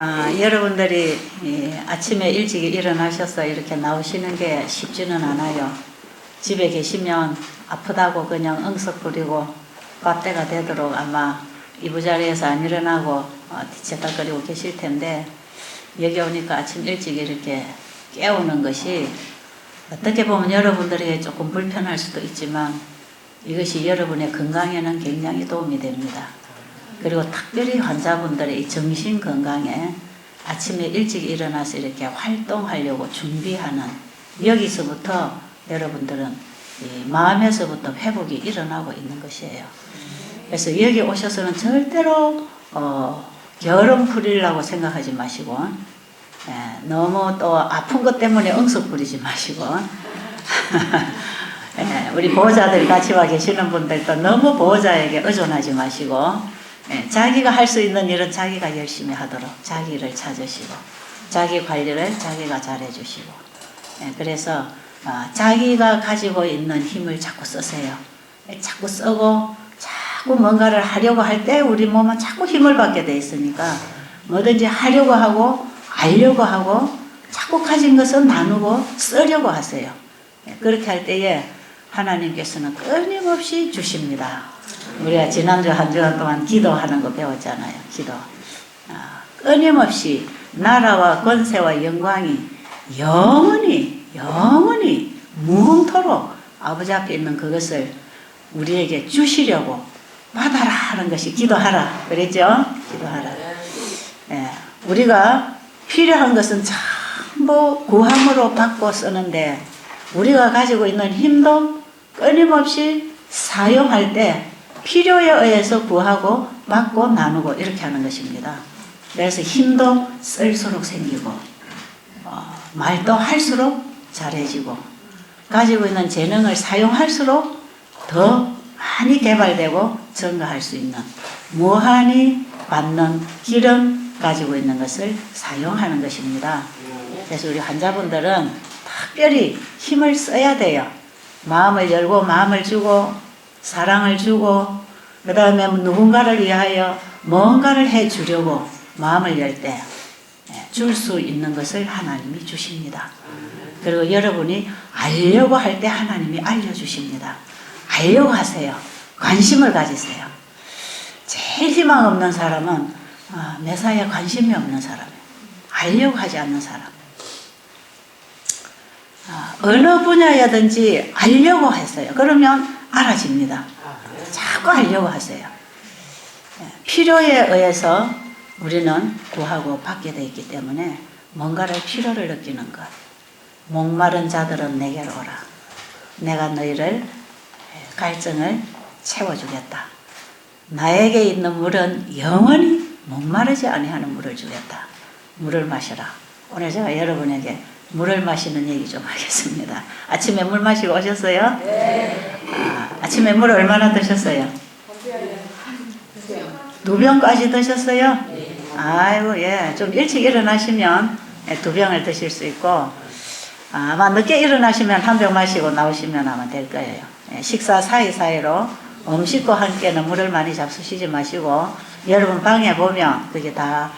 여러분들이 아침에 일찍 일어나셔서 이렇게 나오시는 게 쉽지는 않아요. 집에 계시면 아프다고 그냥 응석 부리고 밥때가 되도록 아마 이부자리에서 안 일어나고 뒤척거리고 계실 텐데, 여기 오니까 아침 일찍 이렇게 깨우는 것이 어떻게 보면 여러분들에게 조금 불편할 수도 있지만 이것이 여러분의 건강에는 굉장히 도움이 됩니다. 그리고 특별히 환자분들의 이 정신 건강에 아침에 일찍 일어나서 이렇게 활동하려고 준비하는, 여기서부터 여러분들은 이 마음에서부터 회복이 일어나고 있는 것이에요. 그래서 여기 오셔서는 절대로 게으름 부리려고 생각하지 마시고, 너무 또 아픈 것 때문에 응석 부리지 마시고 우리 보호자들 같이 와 계시는 분들도 너무 보호자에게 의존하지 마시고, 자기가 할 수 있는 일은 자기가 열심히 하도록 자기를 찾으시고 자기 관리를 자기가 잘해주시고, 그래서 자기가 가지고 있는 힘을 자꾸 쓰세요. 자꾸 쓰고 자꾸 뭔가를 하려고 할 때 우리 몸은 자꾸 힘을 받게 돼 있으니까 뭐든지 하려고 하고 알려고 하고 자꾸 가진 것은 나누고 쓰려고 하세요. 그렇게 할 때에 하나님께서는 끊임없이 주십니다. 우리가 지난주 한 주간 동안 기도하는 거 배웠잖아요. 기도. 끊임없이 나라와 권세와 영광이 영원히 무궁토록 아버지 앞에 있는 그것을 우리에게 주시려고 받아라 하는 것이 기도하라 그랬죠? 기도하라. 우리가 필요한 것은 전부 구함으로 받고 쓰는데, 우리가 가지고 있는 힘도 끊임없이 사용할 때 필요에 의해서 구하고 받고 나누고 이렇게 하는 것입니다. 그래서 힘도 쓸수록 생기고 말도 할수록 잘해지고, 가지고 있는 재능을 사용할수록 더 많이 개발되고 증가할 수 있는 무한히 받는 기름 가지고 있는 것을 사용하는 것입니다. 그래서 우리 환자분들은 특별히 힘을 써야 돼요. 마음을 열고 마음을 주고 사랑을 주고, 그 다음에 누군가를 위하여 뭔가를 해주려고 마음을 열 때 줄 수 있는 것을 하나님이 주십니다. 그리고 여러분이 알려고 할 때 하나님이 알려주십니다. 알려고 하세요. 관심을 가지세요. 제일 희망 없는 사람은 매사에 관심이 없는 사람이에요. 알려고 하지 않는 사람. 어느 분야여든지 알려고 했어요. 그러면 알아집니다. 자꾸 알려고 하세요. 필요에 의해서 우리는 구하고 받게 되어 있기 때문에 뭔가를 필요를 느끼는 것. 목마른 자들은 내게로 오라. 내가 너희를 갈증을 채워주겠다. 나에게 있는 물은 영원히 목마르지 아니하는 물을 주겠다. 물을 마셔라. 오늘 제가 여러분에게 물을 마시는 얘기 좀 하겠습니다. 아침에 물 마시고 오셨어요? 네. 아침에 물 얼마나 드셨어요? 2병까지 드셨어요? 네. 아이고, 예. 좀 일찍 일어나시면 2병을 드실 수 있고, 아마 늦게 일어나시면 1병 마시고 나오시면 아마 될 거예요. 식사 사이사이로 음식과 함께는 물을 많이 잡수시지 마시고, 여러분 방에 보면 그게 다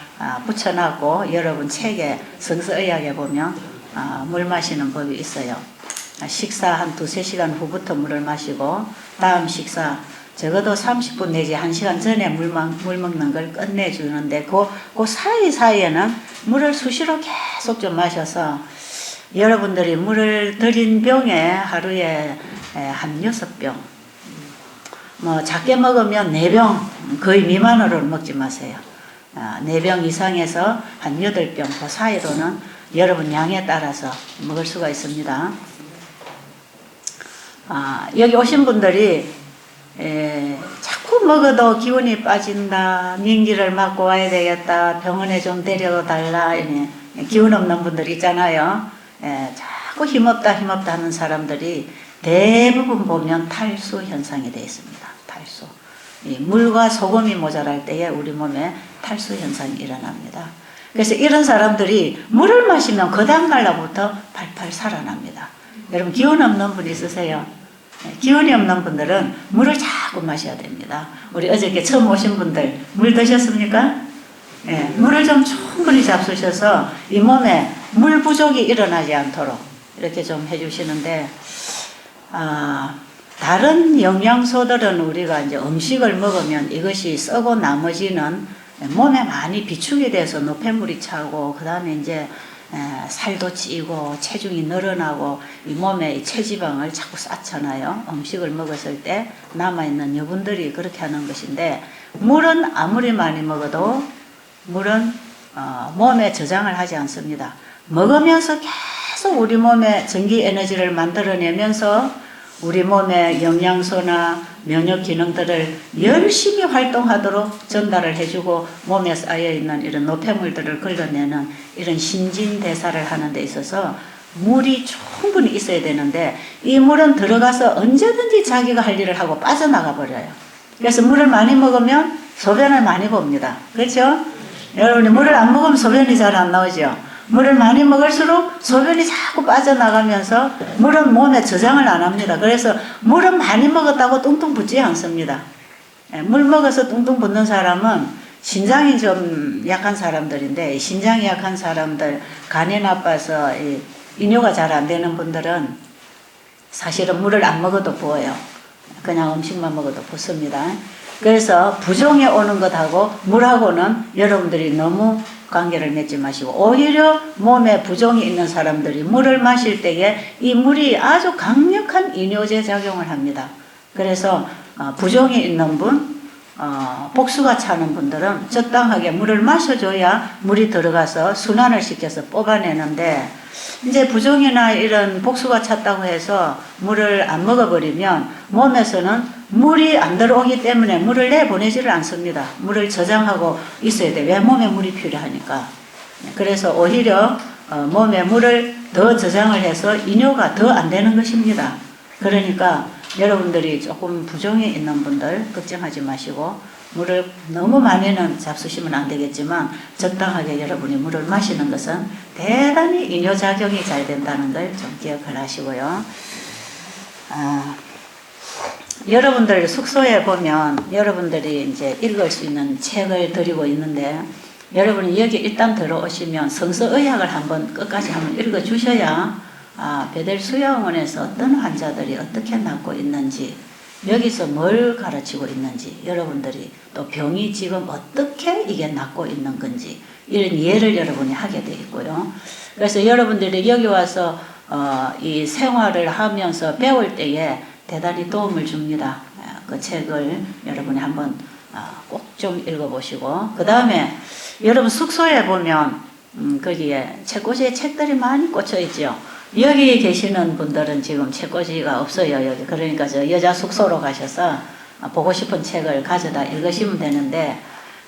붙여놨고, 여러분 책에 성서의학에 보면 물 마시는 법이 있어요. 식사 한 2-3시간 후부터 물을 마시고, 다음 식사 적어도 30분 내지 1시간 전에 물 먹는 걸 끝내주는데, 그 사이사이에는 물을 수시로 계속 좀 마셔서 여러분들이 물을 들인 병에 하루에 한 6병, 뭐 작게 먹으면 4병 거의 미만으로 먹지 마세요. 4병 이상에서 한 8병 그 사이로는 여러분 양에 따라서 먹을 수가 있습니다. 여기 오신 분들이 자꾸 먹어도 기운이 빠진다, 민기를 맞고 와야 되겠다, 병원에 좀 데려다 달라, 기운 없는 분들 있잖아요. 자꾸 힘없다 하는 사람들이 대부분 보면 탈수 현상이 되어 있습니다. 탈수. 물과 소금이 모자랄 때에 우리 몸에 탈수 현상이 일어납니다. 그래서 이런 사람들이 물을 마시면 그 다음날부터 팔팔 살아납니다. 여러분 기운 없는 분 있으세요? 기운이 없는 분들은 물을 자꾸 마셔야 됩니다. 우리 어저께 처음 오신 분들 물 드셨습니까? 물을 좀 충분히 잡수셔서 이 몸에 물 부족이 일어나지 않도록 이렇게 좀 해주시는데, 다른 영양소들은 우리가 이제 음식을 먹으면 이것이 썩고 나머지는 몸에 많이 비축이 돼서 노폐물이 차고, 그 다음에 이제 살도 찌고 체중이 늘어나고 이 몸에 체지방을 자꾸 쌓잖아요. 음식을 먹었을 때 남아있는 여분들이 그렇게 하는 것인데, 물은 아무리 많이 먹어도 물은 몸에 저장을 하지 않습니다. 먹으면서 계속 우리 몸에 전기 에너지를 만들어내면서 우리 몸의 영양소나 면역 기능들을 열심히 활동하도록 전달을 해주고, 몸에 쌓여있는 이런 노폐물들을 긁어내는 이런 신진대사를 하는 데 있어서 물이 충분히 있어야 되는데, 이 물은 들어가서 언제든지 자기가 할 일을 하고 빠져나가 버려요. 그래서 물을 많이 먹으면 소변을 많이 봅니다. 그렇죠? 여러분이 물을 안 먹으면 소변이 잘 안 나오죠. 물을 많이 먹을수록 소변이 자꾸 빠져나가면서 물은 몸에 저장을 안 합니다. 그래서 물은 많이 먹었다고 뚱뚱 붓지 않습니다. 물 먹어서 뚱뚱 붓는 사람은 신장이 좀 약한 사람들인데, 신장이 약한 사람들, 간이 나빠서 이뇨가 잘 안 되는 분들은 사실은 물을 안 먹어도 부어요. 그냥 음식만 먹어도 붓습니다. 그래서 부종에 오는 것하고 물하고는 여러분들이 너무 관계를 맺지 마시고, 오히려 몸에 부종이 있는 사람들이 물을 마실 때에 이 물이 아주 강력한 이뇨제 작용을 합니다. 그래서 부종이 있는 분, 복수가 차는 분들은 적당하게 물을 마셔줘야 물이 들어가서 순환을 시켜서 뽑아내는데, 이제 부종이나 이런 복수가 찼다고 해서 물을 안 먹어버리면 몸에서는 물이 안 들어오기 때문에 물을 내보내지를 않습니다. 물을 저장하고 있어야 돼. 왜? 몸에 물이 필요하니까. 그래서 오히려 몸에 물을 더 저장을 해서 이뇨가 더 안 되는 것입니다. 그러니까 여러분들이 조금 부종이 있는 분들 걱정하지 마시고, 물을 너무 많이는 잡수시면 안 되겠지만 적당하게 여러분이 물을 마시는 것은 대단히 이뇨작용이 잘 된다는 걸 좀 기억을 하시고요. 여러분들 숙소에 보면 여러분들이 이제 읽을 수 있는 책을 드리고 있는데, 여러분이 여기 일단 들어오시면 성서의학을 한번 끝까지 한번 읽어 주셔야 베델 수양원에서 어떤 환자들이 어떻게 낫고 있는지, 여기서 뭘 가르치고 있는지, 여러분들이 또 병이 지금 어떻게 이게 낫고 있는 건지 이런 이해를 여러분이 하게 되어 있고요. 그래서 여러분들이 여기 와서 이 생활을 하면서 배울 때에 대단히 도움을 줍니다. 그 책을 여러분이 한번 꼭 좀 읽어보시고, 그 다음에 여러분 숙소에 보면 거기에 책꽂이에 책들이 많이 꽂혀 있죠. 여기 계시는 분들은 지금 책꽂이가 없어요. 여기. 그러니까 저 여자 숙소로 가셔서 보고 싶은 책을 가져다 읽으시면 되는데,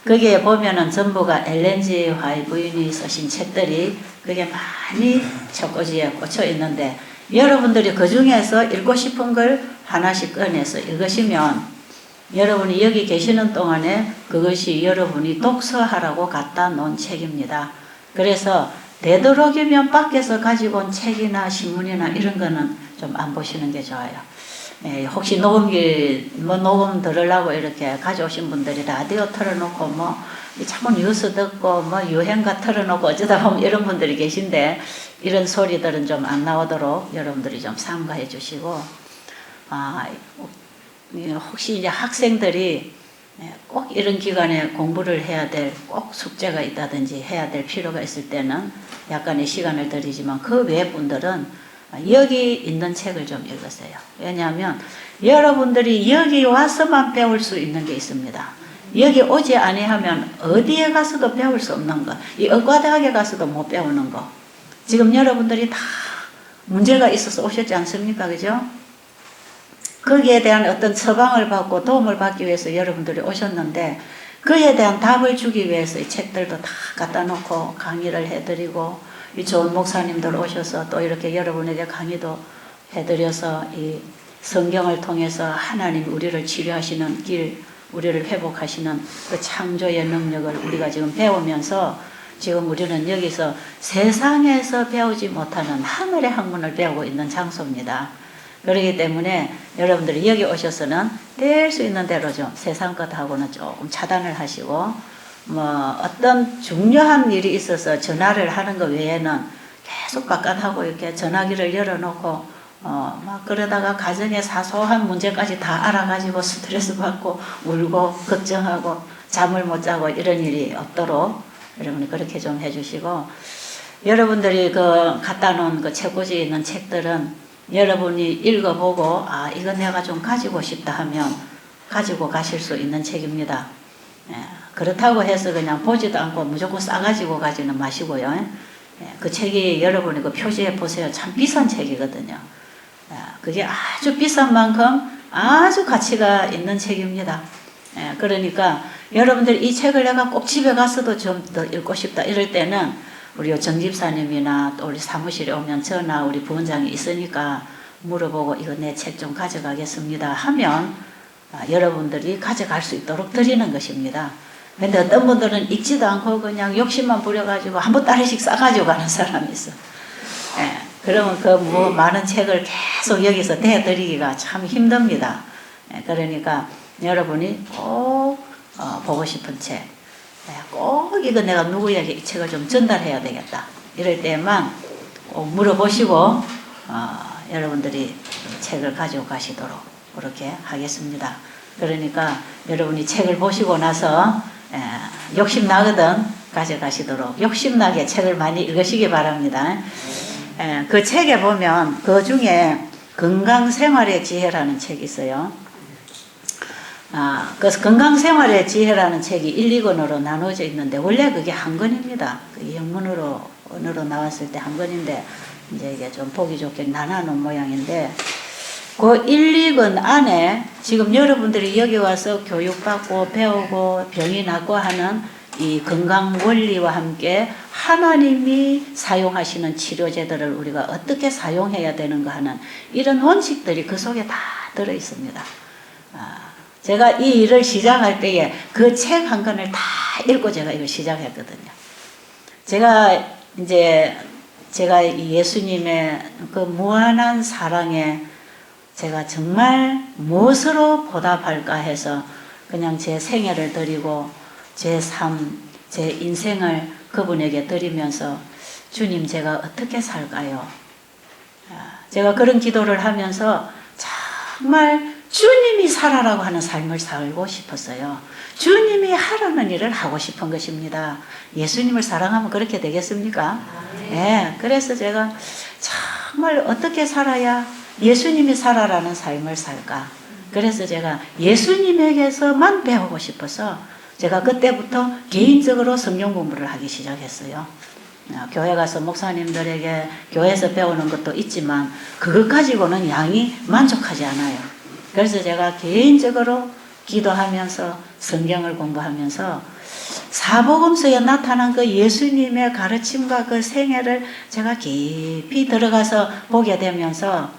거기에 보면은 전부가 엘렌지 화이 부인이 쓰신 책들이 그게 많이 책꽂이에 꽂혀 있는데, 여러분들이 그 중에서 읽고 싶은 걸 하나씩 꺼내서 읽으시면 여러분이 여기 계시는 동안에 그것이 여러분이 독서하라고 갖다 놓은 책입니다. 그래서 되도록이면 밖에서 가지고 온 책이나 신문이나 이런 거는 좀 안 보시는 게 좋아요. 혹시 녹음기 녹음 들으려고 이렇게 가져오신 분들이 라디오 틀어놓고 자꾸 뉴스 듣고 유행가 틀어놓고 어쩌다 보면 이런 분들이 계신데, 이런 소리들은 좀 안 나오도록 여러분들이 좀 삼가해 주시고, 혹시 이제 학생들이 꼭 이런 기간에 공부를 해야 될, 꼭 숙제가 있다든지 해야 될 필요가 있을 때는 약간의 시간을 들이지만, 그 외 분들은 여기 있는 책을 좀 읽으세요. 왜냐하면 여러분들이 여기 와서만 배울 수 있는 게 있습니다. 여기 오지 아니하면 어디에 가서도 배울 수 없는 거, 이 의과대학에 가서도 못 배우는 거. 지금 여러분들이 다 문제가 있어서 오셨지 않습니까? 그죠? 거기에 대한 어떤 처방을 받고 도움을 받기 위해서 여러분들이 오셨는데, 그에 대한 답을 주기 위해서 이 책들도 다 갖다 놓고 강의를 해드리고, 이 좋은 목사님들 오셔서 또 이렇게 여러분에게 강의도 해드려서 이 성경을 통해서 하나님 우리를 치료하시는 길, 우리를 회복하시는 그 창조의 능력을 우리가 지금 배우면서, 지금 우리는 여기서 세상에서 배우지 못하는 하늘의 학문을 배우고 있는 장소입니다. 그렇기 때문에 여러분들이 여기 오셔서는 될 수 있는 대로 좀 세상 것하고는 조금 차단을 하시고, 뭐 어떤 중요한 일이 있어서 전화를 하는 것 외에는 계속 바깥하고 이렇게 전화기를 열어놓고 막 그러다가 가정의 사소한 문제까지 다 알아가지고 스트레스 받고 울고 걱정하고 잠을 못 자고 이런 일이 없도록 여러분이 그렇게 좀 해주시고, 여러분들이 그 갖다 놓은 그 책꽂이에 있는 책들은 여러분이 읽어보고 아 이거 내가 좀 가지고 싶다 하면 가지고 가실 수 있는 책입니다. 예, 그렇다고 해서 그냥 보지도 않고 무조건 싸가지고 가지는 마시고요. 예, 그 책이 여러분이 그 표지에 보세요. 참 비싼 책이거든요. 그게 아주 비싼 만큼 아주 가치가 있는 책입니다. 그러니까 여러분들 이 책을 내가 꼭 집에 가서도 좀 더 읽고 싶다 이럴 때는 우리 정 집사님이나 또 우리 사무실에 오면 저나 우리 부원장이 있으니까 물어보고 이거 내 책 좀 가져가겠습니다 하면 여러분들이 가져갈 수 있도록 드리는 것입니다. 근데 어떤 분들은 읽지도 않고 그냥 욕심만 부려가지고 한 보따리씩 싸가지고 가는 사람이 있어. 그러면 그 뭐 많은 책을 계속 여기서 대드리기가 참 힘듭니다. 그러니까 여러분이 꼭 보고 싶은 책, 꼭 이거 내가 누구에게 이 책을 좀 전달해야 되겠다 이럴 때만 꼭 물어보시고 여러분들이 책을 가지고 가시도록 그렇게 하겠습니다. 그러니까 여러분이 책을 보시고 나서 욕심나거든 가져가시도록 욕심나게 책을 많이 읽으시기 바랍니다. 그 책에 보면 그 중에 건강생활의 지혜라는 책이 있어요. 그래서 건강생활의 지혜라는 책이 1, 2권으로 나눠져 있는데 원래 그게 한 권입니다. 그 영문으로 나왔을 때 한 권인데 이제 이게 좀 보기 좋게 나눠놓은 모양인데 그 1, 2권 안에 지금 여러분들이 여기 와서 교육받고 배우고 병이 낫고 하는 이 건강 원리와 함께 하나님이 사용하시는 치료제들을 우리가 어떻게 사용해야 되는가 하는 이런 원칙들이 그 속에 다 들어 있습니다. 제가 이 일을 시작할 때에 그 책 한 권을 다 읽고 제가 이걸 시작했거든요. 제가 예수님의 그 무한한 사랑에 제가 정말 무엇으로 보답할까 해서 그냥 제 생애를 드리고 제 삶, 제 인생을 그분에게 드리면서 주님 제가 어떻게 살까요? 제가 그런 기도를 하면서 정말 주님이 살아라고 하는 삶을 살고 싶었어요. 주님이 하라는 일을 하고 싶은 것입니다. 예수님을 사랑하면 그렇게 되겠습니까? 네, 그래서 제가 정말 어떻게 살아야 예수님이 살아라는 삶을 살까? 그래서 제가 예수님에게서만 배우고 싶어서 제가 그때부터 개인적으로 성경 공부를 하기 시작했어요. 교회 가서 목사님들에게 교회에서 배우는 것도 있지만 그것 가지고는 양이 만족하지 않아요. 그래서 제가 개인적으로 기도하면서 성경을 공부하면서 사복음서에 나타난 그 예수님의 가르침과 그 생애를 제가 깊이 들어가서 보게 되면서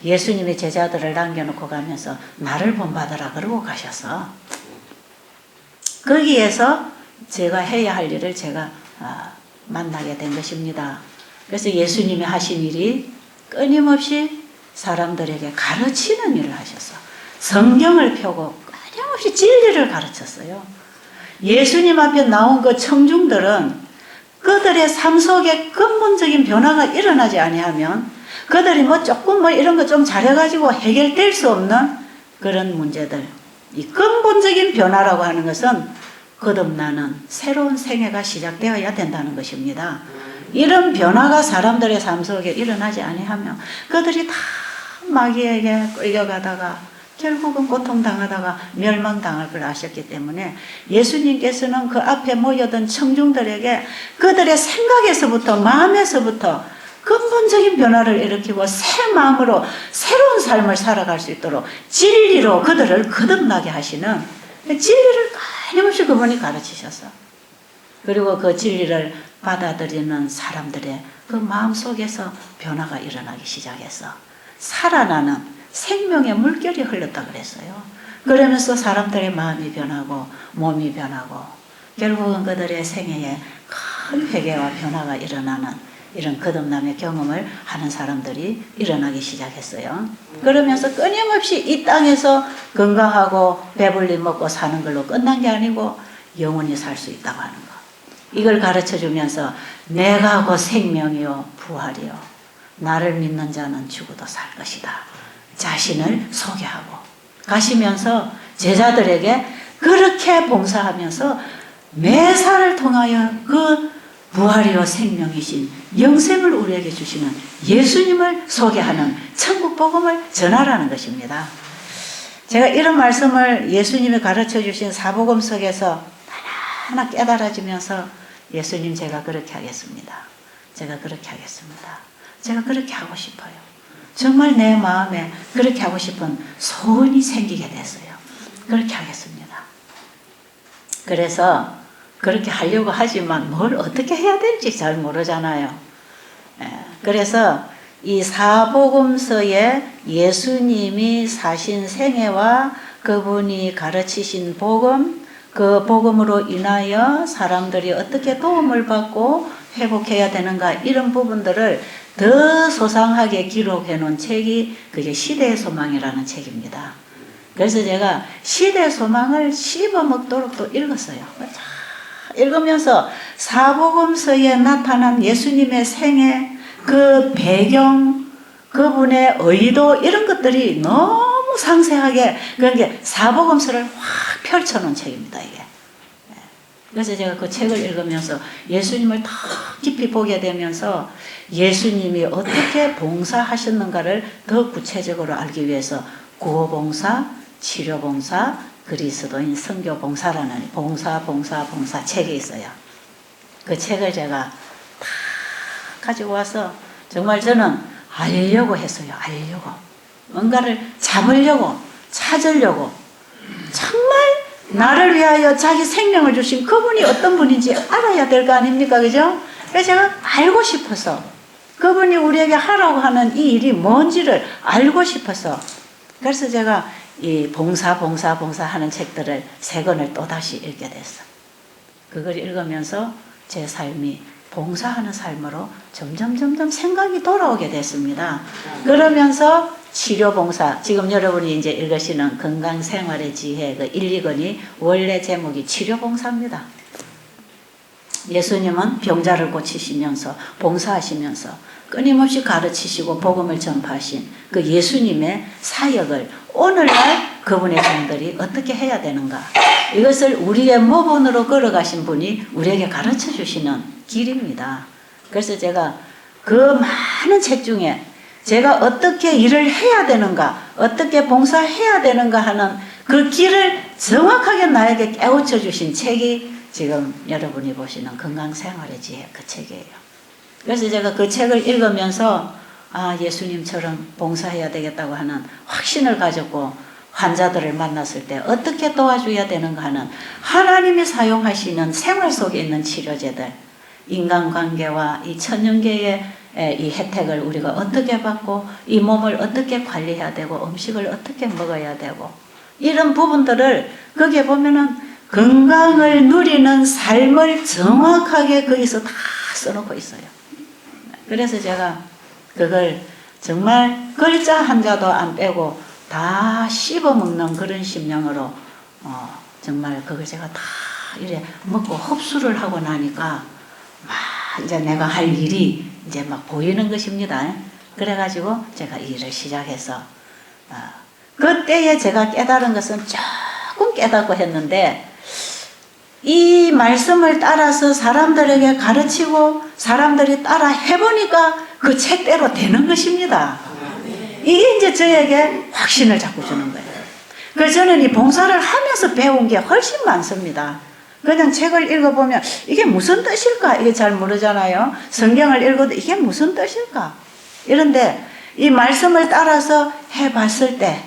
예수님이 제자들을 남겨놓고 가면서 나를 본받으라 그러고 가셔서 거기에서 제가 해야 할 일을 제가 만나게 된 것입니다. 그래서 예수님이 하신 일이 끊임없이 사람들에게 가르치는 일을 하셔서 성경을 펴고 끊임없이 진리를 가르쳤어요. 예수님 앞에 나온 그 청중들은 그들의 삶 속에 근본적인 변화가 일어나지 아니하면 그들이 뭐 조금 뭐 이런 거 좀 잘해가지고 해결될 수 없는 그런 문제들, 이 근본적인 변화라고 하는 것은 거듭나는 새로운 생애가 시작되어야 된다는 것입니다. 이런 변화가 사람들의 삶 속에 일어나지 아니하면 그들이 다 마귀에게 끌려가다가 결국은 고통당하다가 멸망당할 걸 아셨기 때문에 예수님께서는 그 앞에 모여든 청중들에게 그들의 생각에서부터 마음에서부터 근본적인 변화를 일으키고 새 마음으로 새로운 삶을 살아갈 수 있도록 진리로 그들을 거듭나게 하시는 진리를 끊임없이 그분이 가르치셔서 그리고 그 진리를 받아들이는 사람들의 그 마음속에서 변화가 일어나기 시작해서 살아나는 생명의 물결이 흘렀다 그랬어요. 그러면서 사람들의 마음이 변하고 몸이 변하고 결국은 그들의 생애에 큰 회개와 변화가 일어나는 이런 거듭남의 경험을 하는 사람들이 일어나기 시작했어요. 그러면서 끊임없이 이 땅에서 건강하고 배불리 먹고 사는 걸로 끝난 게 아니고 영원히 살 수 있다고 하는 거. 이걸 가르쳐 주면서 내가 곧 생명이요 부활이요 나를 믿는 자는 죽어도 살 것이다. 자신을 소개하고 가시면서 제자들에게 그렇게 봉사하면서 매사를 통하여 그 부활이요 생명이신 영생을 우리에게 주시는 예수님을 소개하는 천국 복음을 전하라는 것입니다. 제가 이런 말씀을 예수님이 가르쳐 주신 사복음 속에서 하나하나 깨달아지면서 예수님 제가 그렇게 하겠습니다. 제가 그렇게 하겠습니다. 제가 그렇게 하고 싶어요. 정말 내 마음에 그렇게 하고 싶은 소원이 생기게 됐어요. 그렇게 하겠습니다. 그래서 그렇게 하려고 하지만 뭘 어떻게 해야 될지 잘 모르잖아요. 그래서 이 사복음서에 예수님이 사신 생애와 그분이 가르치신 복음, 그 복음으로 인하여 사람들이 어떻게 도움을 받고 회복해야 되는가 이런 부분들을 더 소상하게 기록해 놓은 책이 그게 시대의 소망이라는 책입니다. 그래서 제가 시대의 소망을 씹어먹도록 또 읽었어요. 읽으면서 사복음서에 나타난 예수님의 생애, 그 배경, 그분의 의도 이런 것들이 너무 상세하게 그게 사복음서를 확 펼쳐놓은 책입니다. 이게. 그래서 제가 그 책을 읽으면서 예수님을 더 깊이 보게 되면서 예수님이 어떻게 봉사하셨는가를 더 구체적으로 알기 위해서 구호봉사, 치료봉사, 그리스도인 선교봉사라는 봉사 책이 있어요. 그 책을 제가 다 가지고 와서 정말 저는 알려고 했어요. 알려고. 뭔가를 잡으려고, 찾으려고. 정말 나를 위하여 자기 생명을 주신 그분이 어떤 분인지 알아야 될 거 아닙니까? 그죠? 그래서 제가 알고 싶어서 그분이 우리에게 하라고 하는 이 일이 뭔지를 알고 싶어서 그래서 제가 이 봉사 하는 책들을 3권을 또다시 읽게 됐어. 그걸 읽으면서 제 삶이 봉사하는 삶으로 점점 생각이 돌아오게 됐습니다. 그러면서 치료봉사, 지금 여러분이 이제 읽으시는 건강생활의 지혜 그 1, 2권이 원래 제목이 치료봉사입니다. 예수님은 병자를 고치시면서 봉사하시면서 끊임없이 가르치시고 복음을 전파하신 그 예수님의 사역을 오늘날 그분의 종들이 어떻게 해야 되는가, 이것을 우리의 모본으로 걸어가신 분이 우리에게 가르쳐 주시는 길입니다. 그래서 제가 그 많은 책 중에 제가 어떻게 일을 해야 되는가, 어떻게 봉사해야 되는가 하는 그 길을 정확하게 나에게 깨우쳐 주신 책이 지금 여러분이 보시는 건강생활의 지혜 그 책이에요. 그래서 제가 그 책을 읽으면서 예수님처럼 봉사해야 되겠다고 하는 확신을 가졌고, 환자들을 만났을 때 어떻게 도와줘야 되는가 하는 하나님이 사용하시는 생활 속에 있는 치료제들, 인간관계와 이 천연계의 이 혜택을 우리가 어떻게 받고 이 몸을 어떻게 관리해야 되고 음식을 어떻게 먹어야 되고 이런 부분들을 거기에 보면은 건강을 누리는 삶을 정확하게 거기서 다 써놓고 있어요. 그래서 제가 그걸 정말 글자 한 자도 안 빼고 다 씹어먹는 그런 심령으로 정말 그걸 제가 다 이래 먹고 흡수를 하고 나니까 막 이제 내가 할 일이 이제 막 보이는 것입니다. 그래가지고 제가 일을 시작해서 그때에 제가 깨달은 것은 조금 깨닫고 했는데, 이 말씀을 따라서 사람들에게 가르치고 사람들이 따라 해보니까 그 책대로 되는 것입니다. 이게 이제 저에게 확신을 자꾸 주는 거예요. 그래서 저는 이 봉사를 하면서 배운 게 훨씬 많습니다. 그냥 책을 읽어보면 이게 무슨 뜻일까? 이게 잘 모르잖아요. 성경을 읽어도 이게 무슨 뜻일까? 이런데 이 말씀을 따라서 해봤을 때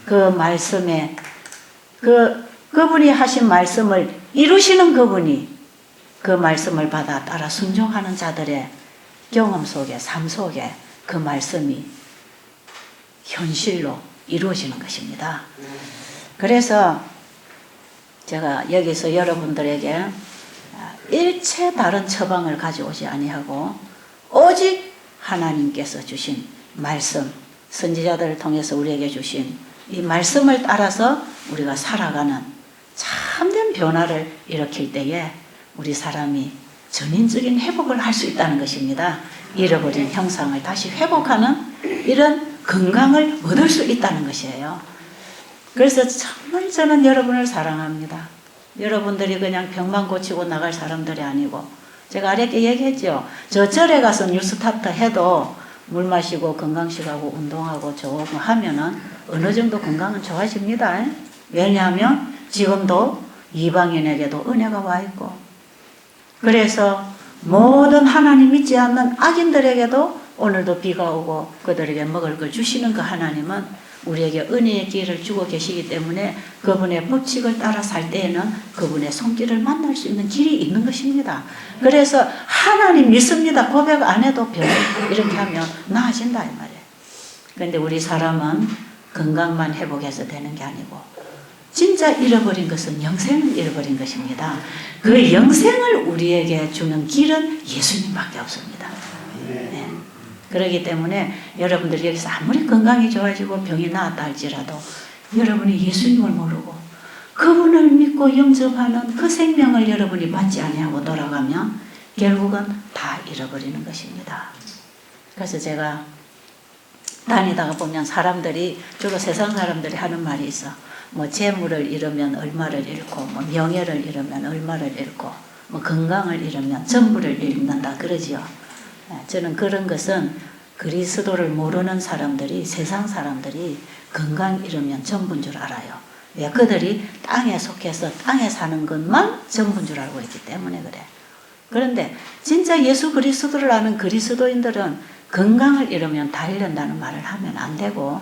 그 말씀에 그분이 하신 말씀을 이루시는 그분이 그 말씀을 받아 따라 순종하는 자들의 경험 속에, 삶 속에 그 말씀이 현실로 이루어지는 것입니다. 그래서 제가 여기서 여러분들에게 일체 다른 처방을 가져오지 아니하고 오직 하나님께서 주신 말씀, 선지자들을 통해서 우리에게 주신 이 말씀을 따라서 우리가 살아가는 참 참된 변화를 일으킬 때에 우리 사람이 전인적인 회복을 할 수 있다는 것입니다. 잃어버린 형상을 다시 회복하는 이런 건강을 얻을 수 있다는 것이에요. 그래서 정말 저는 여러분을 사랑합니다. 여러분들이 그냥 병만 고치고 나갈 사람들이 아니고, 제가 아랫게 얘기했죠. 저 절에 가서 뉴스타트 해도 물 마시고 건강식하고 운동하고 저거 하면은 어느 정도 건강은 좋아집니다. 왜냐하면 지금도 이방인에게도 은혜가 와 있고, 그래서 모든 하나님 믿지 않는 악인들에게도 오늘도 비가 오고 그들에게 먹을 걸 주시는 그 하나님은 우리에게 은혜의 기회를 주고 계시기 때문에 그분의 법칙을 따라 살 때에는 그분의 손길을 만날 수 있는 길이 있는 것입니다. 그래서 하나님 믿습니다 고백 안 해도 병 이렇게 하면 나아진다 이 말이에요. 그런데 우리 사람은 건강만 회복해서 되는 게 아니고 진짜 잃어버린 것은 영생을 잃어버린 것입니다. 그 영생을 우리에게 주는 길은 예수님밖에 없습니다. 네. 그렇기 때문에 여러분들이 여기서 아무리 건강이 좋아지고 병이 나았다 할지라도 여러분이 예수님을 모르고 그분을 믿고 영접하는 그 생명을 여러분이 받지 아니하고 돌아가면 결국은 다 잃어버리는 것입니다. 그래서 제가 다니다가 보면 사람들이, 주로 세상 사람들이 하는 말이 있어. 뭐 재물을 잃으면 얼마를 잃고, 뭐 명예를 잃으면 얼마를 잃고, 뭐 건강을 잃으면 전부를 잃는다 그러지요. 저는 그런 것은 그리스도를 모르는 사람들이, 세상 사람들이 건강 잃으면 전부인 줄 알아요. 왜? 그들이 땅에 속해서 땅에 사는 것만 전부인 줄 알고 있기 때문에 그래. 그런데 진짜 예수 그리스도를 아는 그리스도인들은 건강을 잃으면 다 잃는다는 말을 하면 안 되고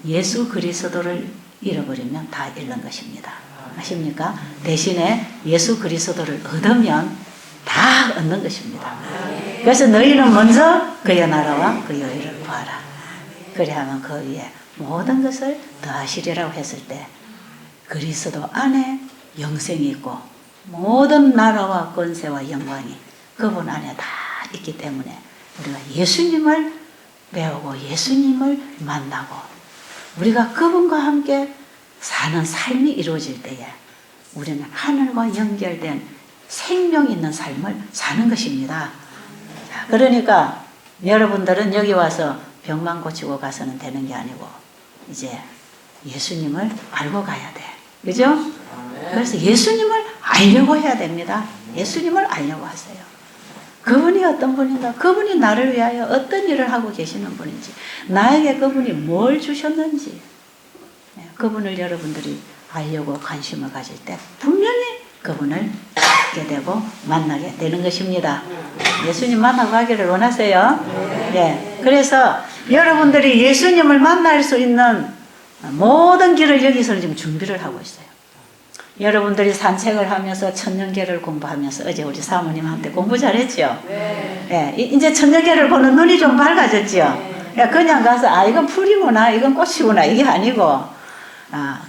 예수 그리스도를 잃어버리면 다 잃는 것입니다. 아십니까? 대신에 예수 그리스도를 얻으면 다 얻는 것입니다. 그래서 너희는 먼저 그의 나라와 그의 의를 구하라. 그리하면 그 위에 모든 것을 더하시리라고 했을 때 그리스도 안에 영생이 있고 모든 나라와 권세와 영광이 그분 안에 다 있기 때문에 우리가 예수님을 배우고 예수님을 만나고 우리가 그분과 함께 사는 삶이 이루어질 때에 우리는 하늘과 연결된 생명 있는 삶을 사는 것입니다. 그러니까 여러분들은 여기 와서 병만 고치고 가서는 되는 게 아니고 이제 예수님을 알고 가야 돼. 그죠? 그래서 예수님을 알려고 해야 됩니다. 예수님을 알려고 하세요. 그분이 어떤 분인가? 그분이 나를 위하여 어떤 일을 하고 계시는 분인지, 나에게 그분이 뭘 주셨는지, 그분을 여러분들이 알려고 관심을 가질 때 분명히 그분을 찾게 되고 만나게 되는 것입니다. 예수님 만나고 가기를 원하세요? 네. 그래서 여러분들이 예수님을 만날 수 있는 모든 길을 여기서 지금 준비를 하고 있어요. 여러분들이 산책을 하면서 천년계를 공부하면서 어제 우리 사모님한테 공부 잘했죠? 네. 이제 천년계를 보는 눈이 좀 밝아졌죠? 네. 그냥 가서 이건 풀이구나, 이건 꽃이구나 이게 아니고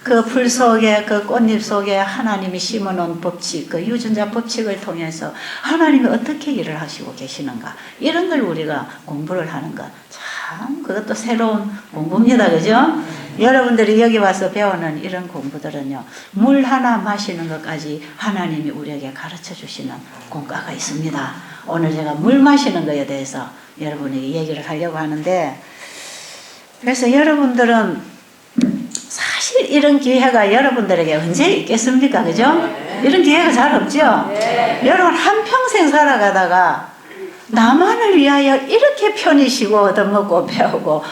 그 풀 속에 그 꽃잎 속에 하나님이 심어놓은 법칙, 그 유전자 법칙을 통해서 하나님이 어떻게 일을 하시고 계시는가 이런 걸 우리가 공부를 하는 것 참 그것도 새로운 공부입니다. 그죠? 여러분들이 여기 와서 배우는 이런 공부들은요 물 하나 마시는 것까지 하나님이 우리에게 가르쳐 주시는 공과가 있습니다. 오늘 제가 물 마시는 것에 대해서 여러분에게 얘기를 하려고 하는데, 그래서 여러분들은 사실 이런 기회가 여러분들에게 언제 있겠습니까? 그죠? 이런 기회가 잘 없죠? 여러분 한평생 살아가다가 나만을 위하여 이렇게 편히 쉬고 얻어먹고 배우고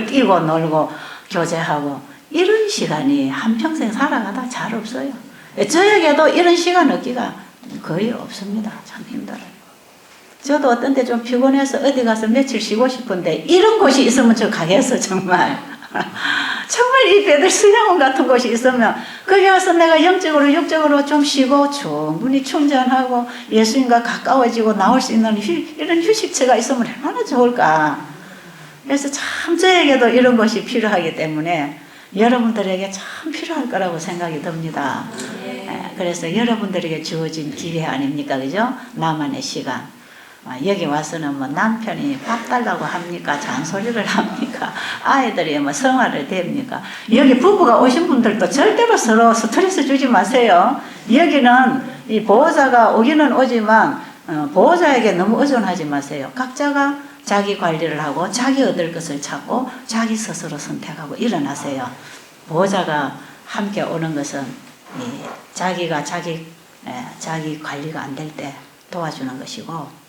뛰고 놀고 교제하고 이런 시간이 한평생 살아가다 잘 없어요. 저에게도 이런 시간 얻기가 거의 없습니다. 참 힘들어요. 저도 어떤 때 좀 피곤해서 어디 가서 며칠 쉬고 싶은데 이런 곳이 있으면 저 가겠어 정말. 정말 이 배들 수양원 같은 곳이 있으면 거기 가서 내가 영적으로 육적으로 좀 쉬고 충분히 충전하고 예수님과 가까워지고 나올 수 있는 이런 휴식처가 있으면 얼마나 좋을까. 그래서 참 저에게도 이런 것이 필요하기 때문에 여러분들에게 참 필요할 거라고 생각이 듭니다. 그래서 여러분들에게 주어진 기회 아닙니까? 그죠? 나만의 시간. 여기 와서는 뭐 남편이 밥 달라고 합니까? 잔소리를 합니까? 아이들이 뭐 성화를 됩니까? 여기 부부가 오신 분들도 절대로 서로 스트레스 주지 마세요. 여기는 이 보호자가 오기는 오지만 보호자에게 너무 의존하지 마세요. 각자가 자기 관리를 하고 자기 얻을 것을 찾고 자기 스스로 선택하고 일어나세요. 보호자가 함께 오는 것은 자기가 자기 관리가 안 될 때 도와주는 것이고,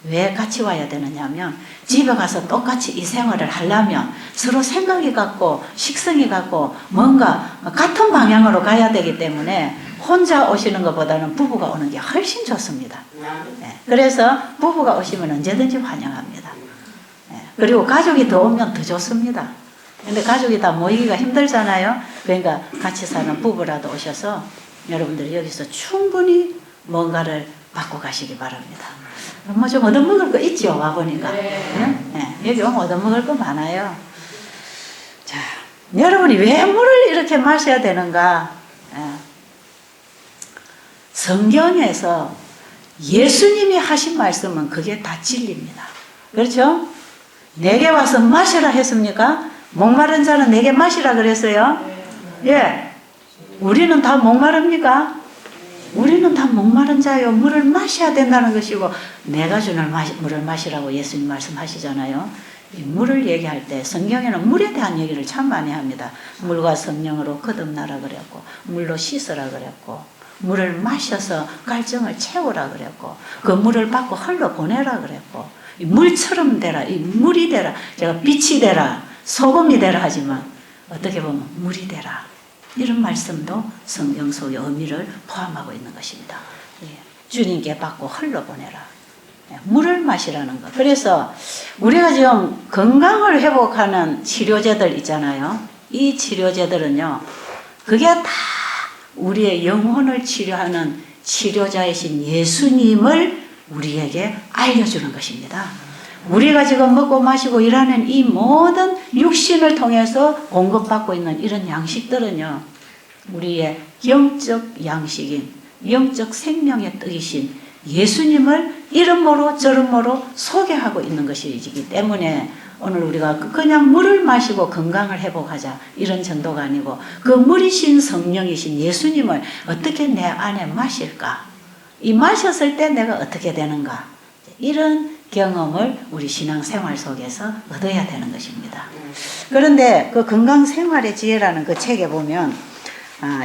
왜 같이 와야 되느냐면 집에 가서 똑같이 이 생활을 하려면 서로 생각이 같고 식성이 같고 뭔가 같은 방향으로 가야 되기 때문에 혼자 오시는 것보다는 부부가 오는 게 훨씬 좋습니다. 그래서 부부가 오시면 언제든지 환영합니다. 그리고 가족이 더 오면 더 좋습니다. 근데 가족이 다 모이기가 힘들잖아요. 그러니까 같이 사는 부부라도 오셔서 여러분들이 여기서 충분히 뭔가를 받고 가시기 바랍니다. 뭐 좀 얻어먹을 거 있죠, 와보니까. 네. 여기 오면 얻어먹을 거 많아요. 자, 여러분이 왜 물을 이렇게 마셔야 되는가? 성경에서 예수님이 하신 말씀은 그게 다 진리입니다. 그렇죠? 내게 와서 마시라 했습니까? 목마른 자는 내게 마시라 그랬어요? 예. 우리는 다 목마릅니까? 우리는 다 목마른 자요. 물을 마셔야 된다는 것이고, 내가 주는 물을 마시라고 예수님 말씀하시잖아요. 이 물을 얘기할 때 성경에는 물에 대한 얘기를 참 많이 합니다. 물과 성령으로 거듭나라 그랬고, 물로 씻으라 그랬고, 물을 마셔서 갈증을 채우라 그랬고, 그 물을 받고 흘러보내라 그랬고, 이 물처럼 되라, 이 물이 되라. 제가 빛이 되라, 소금이 되라 하지만 어떻게 보면 물이 되라. 이런 말씀도 성경 속의 의미를 포함하고 있는 것입니다. 주님께 받고 흘러보내라. 물을 마시라는 것. 그래서 우리가 지금 건강을 회복하는 치료제들 있잖아요. 이 치료제들은요, 그게 다 우리의 영혼을 치료하는 치료자이신 예수님을 우리에게 알려주는 것입니다. 우리가 지금 먹고 마시고 일하는 이 모든 육신을 통해서 공급받고 있는 이런 양식들은요, 우리의 영적 양식인, 영적 생명의 떡이신 예수님을 이름으로 저름으로 소개하고 있는 것이기 때문에 오늘 우리가 그냥 물을 마시고 건강을 회복하자 이런 정도가 아니고, 그 물이신 성령이신 예수님을 어떻게 내 안에 마실까? 이 마셨을 때 내가 어떻게 되는가? 이런 경험을 우리 신앙생활 속에서 얻어야 되는 것입니다. 그런데 그 건강생활의 지혜라는 그 책에 보면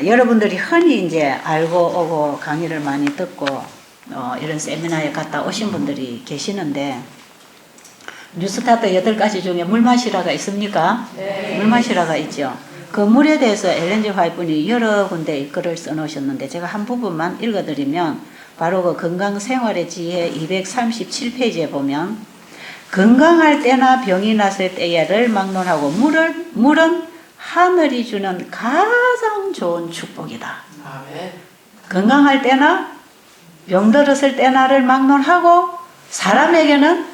여러분들이 흔히 이제 알고 오고 강의를 많이 듣고 이런 세미나에 갔다 오신 분들이 계시는데, 뉴스타트 8가지 중에 물 마시라가 있습니까? 네. 물 마시라가 있죠. 그 물에 대해서 엘렌 G 화이트분이 여러 군데 글을 써놓으셨는데, 제가 한 부분만 읽어드리면, 바로 그 건강생활의 지혜 237페이지에 보면, 건강할 때나 병이 났을 때를 막론하고 물은 하늘이 주는 가장 좋은 축복이다. 아멘. 건강할 때나 병들었을 때나를 막론하고 사람에게는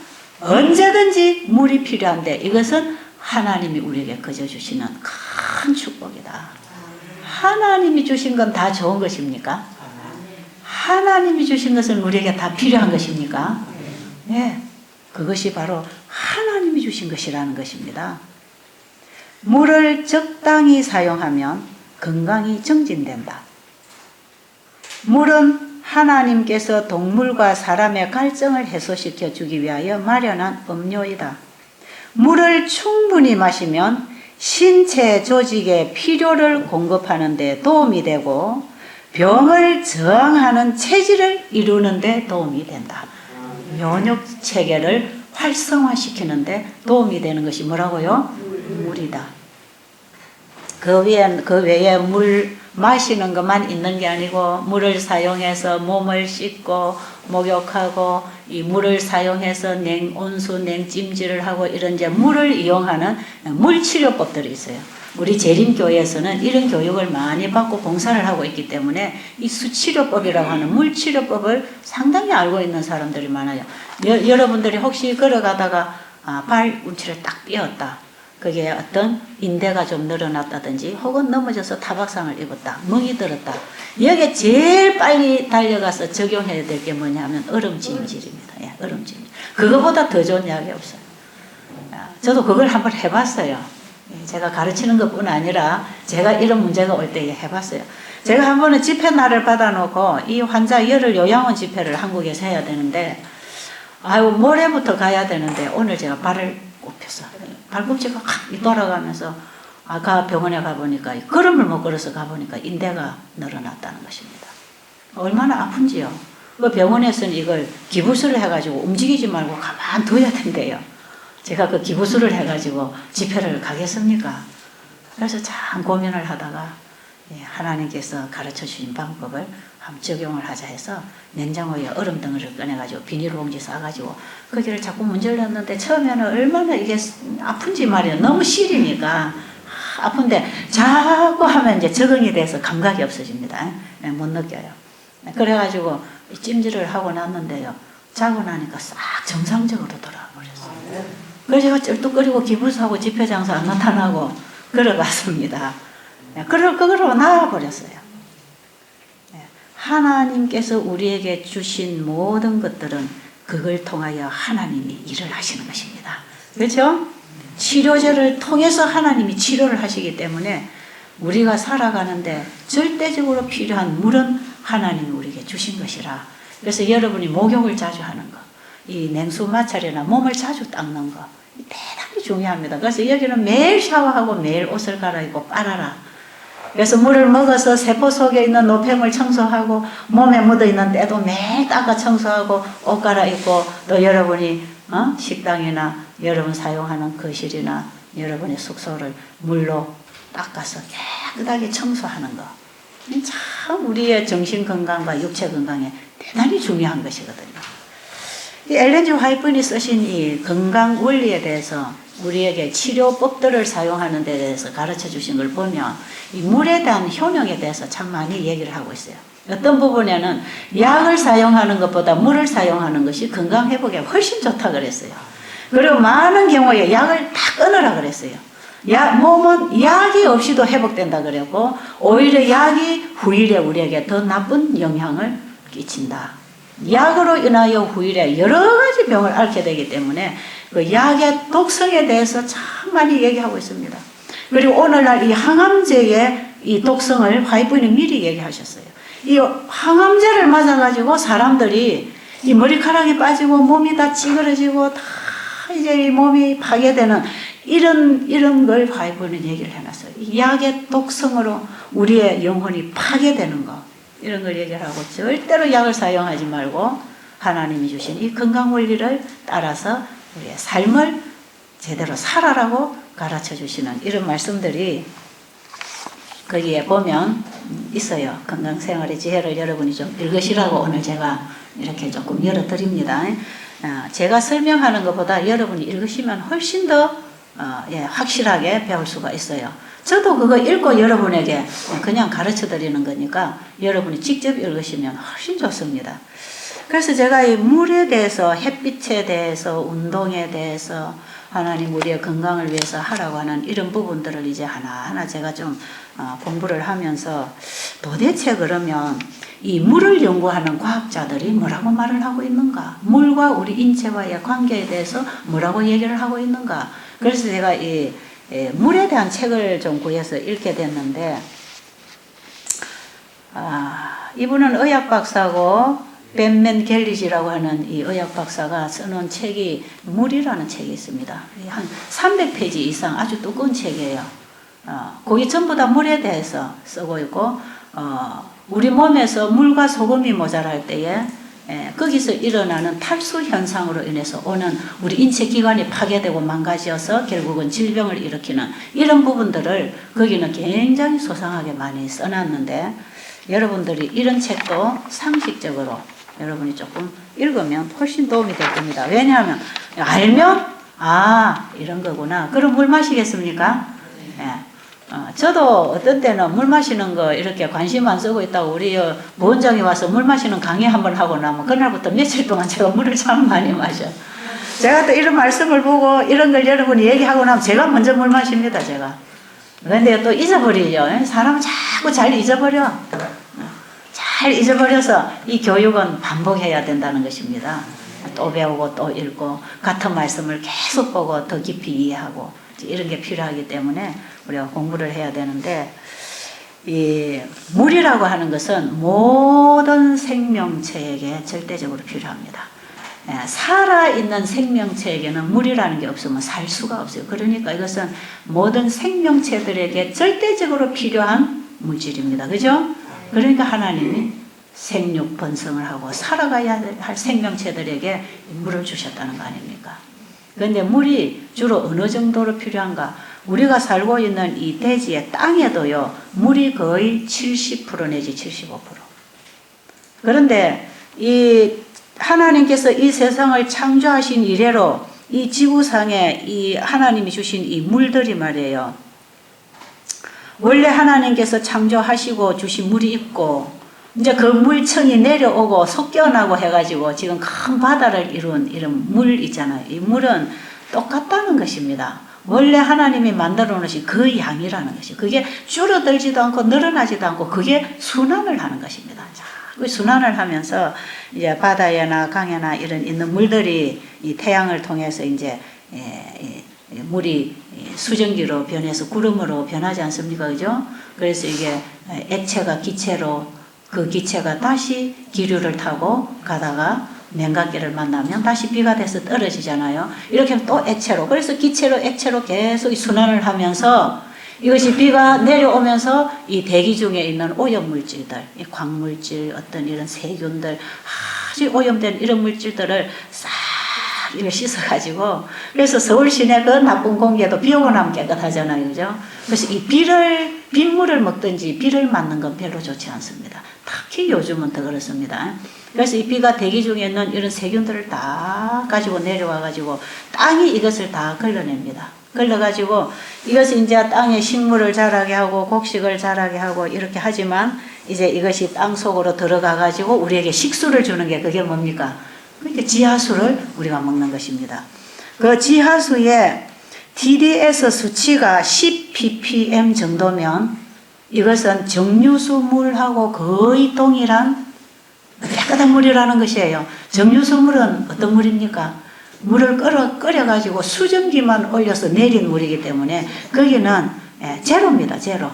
언제든지 물이 필요한데, 이것은 하나님이 우리에게 거저주시는 큰 축복이다. 하나님이 주신 건 다 좋은 것입니까? 하나님이 주신 것은 우리에게 다 필요한 것입니까? 네, 그것이 바로 하나님이 주신 것이라는 것입니다. 물을 적당히 사용하면 건강이 정진된다. 물은 하나님께서 동물과 사람의 갈증을 해소시켜 주기 위하여 마련한 음료이다. 물을 충분히 마시면 신체 조직의 필요를 공급하는 데 도움이 되고, 병을 저항하는 체질을 이루는 데 도움이 된다. 면역 체계를 활성화시키는 데 도움이 되는 것이 뭐라고요? 물이다. 그 외에 물 마시는 것만 있는 게 아니고, 물을 사용해서 몸을 씻고 목욕하고, 이 물을 사용해서 온수 냉찜질을 하고, 이런 이제 물을 이용하는 물치료법들이 있어요. 우리 재림교회에서는 이런 교육을 많이 받고 봉사를 하고 있기 때문에 이 수치료법이라고 하는 물치료법을 상당히 알고 있는 사람들이 많아요. 여러분들이 혹시 걸어가다가 발 운치를 딱 삐었다. 그게 어떤 인대가 좀 늘어났다든지, 혹은 넘어져서 타박상을 입었다, 멍이 들었다, 여기에 제일 빨리 달려가서 적용해야 될 게 뭐냐면 얼음찜질입니다. 예, 얼음찜질. 그거보다 더 좋은 약이 없어요. 저도 그걸 한번 해봤어요. 제가 가르치는 것뿐 아니라 제가 이런 문제가 올 때 해봤어요. 제가 한 번은 집회날을 받아놓고 이 환자 열을 요양원 집회를 한국에서 해야 되는데 아유 모레부터 가야 되는데 오늘 제가 발을 꼽혔어. 발꿈치가 확 돌아가면서 아까 병원에 가보니까 걸음을 못 걸어서 가보니까 인대가 늘어났다는 것입니다. 얼마나 아픈지요. 그 병원에서는 이걸 기부술을 해가지고 움직이지 말고 가만 둬야 된대요. 제가 그 기부술을 해가지고 집회를 가겠습니까? 그래서 참 고민을 하다가 하나님께서 가르쳐 주신 방법을 한번 적용을 하자 해서 냉장고에 얼음 덩어리를 꺼내가지고 비닐봉지 싸가지고 거기를 자꾸 문질러 놨는데 처음에는 얼마나 이게 아픈지 말이에요. 너무 시리니까 아픈데 자꾸 하면 이제 적응이 돼서 감각이 없어집니다. 못 느껴요. 그래가지고 찜질을 하고 났는데요. 자고 나니까 싹 정상적으로 돌아와 버렸어요. 그래서 제가 쩔뚝거리고 기부사하고 집회장소 안 나타나고 걸어갔습니다. 그걸로 나와버렸어요. 하나님께서 우리에게 주신 모든 것들은 그걸 통하여 하나님이 일을 하시는 것입니다. 그렇죠? 치료제를 통해서 하나님이 치료를 하시기 때문에 우리가 살아가는데 절대적으로 필요한 물은 하나님이 우리에게 주신 것이라. 그래서 여러분이 목욕을 자주 하는 거, 이 냉수 마찰이나 몸을 자주 닦는 거 대단히 중요합니다. 그래서 여기는 매일 샤워하고 매일 옷을 갈아입고 빨아라. 그래서 물을 먹어서 세포 속에 있는 노폐물 청소하고 몸에 묻어있는 때도 매일 닦아 청소하고 옷 갈아입고 또 여러분이 식당이나 여러분 사용하는 거실이나 여러분의 숙소를 물로 닦아서 깨끗하게 청소하는 거. 참 우리의 정신 건강과 육체 건강에 대단히 중요한 것이거든요. 이 엘렌 G 화이트분이 쓰신 이 건강 원리에 대해서 우리에게 치료법들을 사용하는 데 대해서 가르쳐 주신 걸 보면 이 물에 대한 효능에 대해서 참 많이 얘기를 하고 있어요. 어떤 부분에는 약을 사용하는 것보다 물을 사용하는 것이 건강 회복에 훨씬 좋다 그랬어요. 그리고 많은 경우에 약을 다 끊으라 그랬어요. 몸은 약이 없이도 회복된다 그랬고 오히려 약이 후일에 우리에게 더 나쁜 영향을 끼친다. 약으로 인하여 후일에 여러 가지 병을 앓게 되기 때문에 그 약의 독성에 대해서 참 많이 얘기하고 있습니다. 그리고 오늘날 이 항암제의 이 독성을 화이트분이 미리 얘기하셨어요. 이 항암제를 맞아가지고 사람들이 이 머리카락이 빠지고 몸이 다 찌그러지고 다 이제 이 몸이 파괴되는 이런 걸 화이트분이 얘기를 해놨어요. 이 약의 독성으로 우리의 영혼이 파괴되는 거. 이런 걸 얘기를 하고 절대로 약을 사용하지 말고 하나님이 주신 이 건강 원리를 따라서 우리의 삶을 제대로 살아라고 가르쳐 주시는 이런 말씀들이 거기에 보면 있어요. 건강생활의 지혜를 여러분이 좀 읽으시라고 오늘 제가 이렇게 조금 열어드립니다. 제가 설명하는 것보다 여러분이 읽으시면 훨씬 더 확실하게 배울 수가 있어요. 저도 그거 읽고 여러분에게 그냥 가르쳐 드리는 거니까 여러분이 직접 읽으시면 훨씬 좋습니다. 그래서 제가 이 물에 대해서, 햇빛에 대해서, 운동에 대해서 하나님 우리의 건강을 위해서 하라고 하는 이런 부분들을 이제 하나하나 제가 좀 공부를 하면서 도대체 그러면 이 물을 연구하는 과학자들이 뭐라고 말을 하고 있는가? 물과 우리 인체와의 관계에 대해서 뭐라고 얘기를 하고 있는가? 그래서 제가 이 물에 대한 책을 좀 구해서 읽게 됐는데 이분은 의학 박사고 벤맨 갤리지라고 하는 이 의학 박사가 써놓은 책이 물이라는 책이 있습니다. 한 300페이지 이상 아주 두꺼운 책이에요. 거기 전부 다 물에 대해서 쓰고 있고 우리 몸에서 물과 소금이 모자랄 때에 거기서 일어나는 탈수 현상으로 인해서 오는 우리 인체 기관이 파괴되고 망가져서 결국은 질병을 일으키는 이런 부분들을 거기는 굉장히 소상하게 많이 써놨는데 여러분들이 이런 책도 상식적으로 여러분이 조금 읽으면 훨씬 도움이 될 겁니다. 왜냐하면 알면 이런 거구나. 그럼 물 마시겠습니까? 저도 어떤 때는 물 마시는 거 이렇게 관심 안 쓰고 있다고 우리 보원장이 와서 물 마시는 강의 한번 하고 나면 그날부터 며칠 동안 제가 물을 참 많이 마셔. 제가 또 이런 말씀을 보고 이런 걸 여러분이 얘기하고 나면 제가 먼저 물 마십니다. 제가. 그런데 또 잊어버리죠. 사람은 자꾸 잘 잊어버려. 잘 잊어버려서 이 교육은 반복해야 된다는 것입니다. 또 배우고 또 읽고 같은 말씀을 계속 보고 더 깊이 이해하고 이런 게 필요하기 때문에 우리가 공부를 해야 되는데, 이 물이라고 하는 것은 모든 생명체에게 절대적으로 필요합니다. 살아있는 생명체에게는 물이라는 게 없으면 살 수가 없어요. 그러니까 이것은 모든 생명체들에게 절대적으로 필요한 물질입니다. 그죠? 그러니까 하나님이 생육 번성을 하고 살아가야 할 생명체들에게 물을 주셨다는 거 아닙니까? 그런데 물이 주로 어느 정도로 필요한가? 우리가 살고 있는 이 대지의 땅에도요, 물이 거의 70% 내지 75%. 그런데 이 하나님께서 이 세상을 창조하신 이래로 이 지구상에 이 하나님이 주신 이 물들이 말이에요. 원래 하나님께서 창조하시고 주신 물이 있고, 이제 그 물청이 내려오고 섞여나고 해가지고 지금 큰 바다를 이룬 이런 물 있잖아요. 이 물은 똑같다는 것입니다. 원래 하나님이 만들어 놓으신 그 양이라는 것이, 그게 줄어들지도 않고 늘어나지도 않고 그게 순환을 하는 것입니다. 자, 그 순환을 하면서 이제 바다에나 강에나 이런 있는 물들이 이 태양을 통해서 이제 물이 수증기로 변해서 구름으로 변하지 않습니까? 그죠? 그래서 이게 액체가 기체로, 그 기체가 다시 기류를 타고 가다가 냉각기를 만나면 다시 비가 돼서 떨어지잖아요. 이렇게 하면 또 액체로, 그래서 기체로 액체로 계속 순환을 하면서 이것이 비가 내려오면서 이 대기 중에 있는 오염물질들, 이 광물질, 어떤 이런 세균들, 아주 오염된 이런 물질들을 싹 이렇게 씻어가지고, 그래서 서울 시내 그 나쁜 공기에도 비 오고 나면 깨끗하잖아요. 그죠? 그래서 이 빗물을 먹든지 비를 맞는 건 별로 좋지 않습니다. 특히 요즘은 더 그렇습니다. 그래서 이 비가 대기 중에 있는 이런 세균들을 다 가지고 내려와가지고 땅이 이것을 다 걸러냅니다. 걸러가지고 이것이 이제 땅에 식물을 자라게 하고 곡식을 자라게 하고 이렇게 하지만, 이제 이것이 땅 속으로 들어가가지고 우리에게 식수를 주는 게 그게 뭡니까? 그러니까 지하수를 우리가 먹는 것입니다. 그 지하수의 TDS 수치가 10 ppm 정도면 이것은 정유수 물하고 거의 동일한 깨끗한 물이라는 것이에요. 정유수 물은 어떤 물입니까? 물을 끓여가지고 수증기만 올려서 내린 물이기 때문에 거기는 제로입니다. 제로.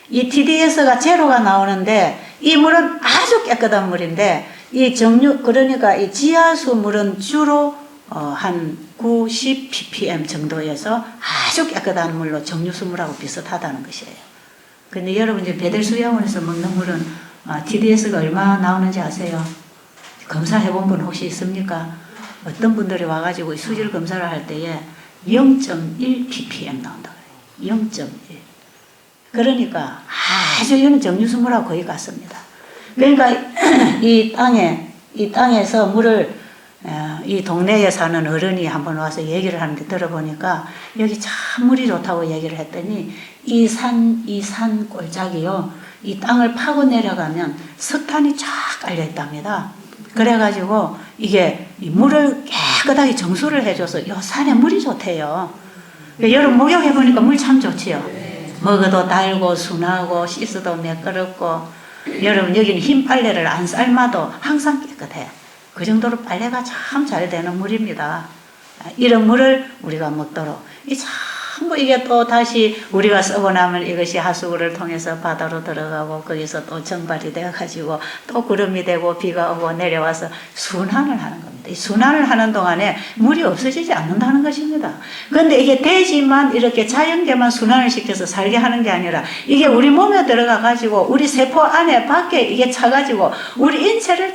이 TDS가 제로가 나오는데, 이 물은 아주 깨끗한 물인데, 이 그러니까 이 지하수 물은 주로 한 90 ppm 정도에서 아주 깨끗한 물로 정유수 물하고 비슷하다는 것이에요. 근데 여러분 이제 배들수양원에서 먹는 물은 TDS가 얼마 나오는지 아세요? 검사해본 분 혹시 있습니까? 어떤 분들이 와가지고 수질 검사를 할 때에 0.1 ppm 나온다 그래요. 0.1. 그러니까 아주 이런 정유수물하고 거의 같습니다. 그러니까 이 땅에서 물을, 이 동네에 사는 어른이 한번 와서 얘기를 하는데 들어보니까 여기 참 물이 좋다고 얘기를 했더니 이 산 꼴짝이요, 이 땅을 파고 내려가면 석탄이 쫙 깔려 있답니다. 그래가지고 이게 물을 깨끗하게 정수를 해줘서 요 산에 물이 좋대요. 여러분 목욕해보니까 물 참 좋지요. 먹어도 달고 순하고 씻어도 매끄럽고, 여러분 여기는 흰 빨래를 안 삶아도 항상 깨끗해요. 그 정도로 빨래가 참 잘 되는 물입니다. 이런 물을 우리가 먹도록, 전부 이게 또 다시 우리가 쓰고 나면 이것이 하수구를 통해서 바다로 들어가고 거기서 또 정발이 되어가지고 또 구름이 되고 비가 오고 내려와서 순환을 하는 겁니다. 이 순환을 하는 동안에 물이 없어지지 않는다는 것입니다. 그런데 이게 대지만 이렇게 자연계만 순환을 시켜서 살게 하는 게 아니라 이게 우리 몸에 들어가가지고 우리 세포 안에 밖에 이게 차가지고 우리 인체를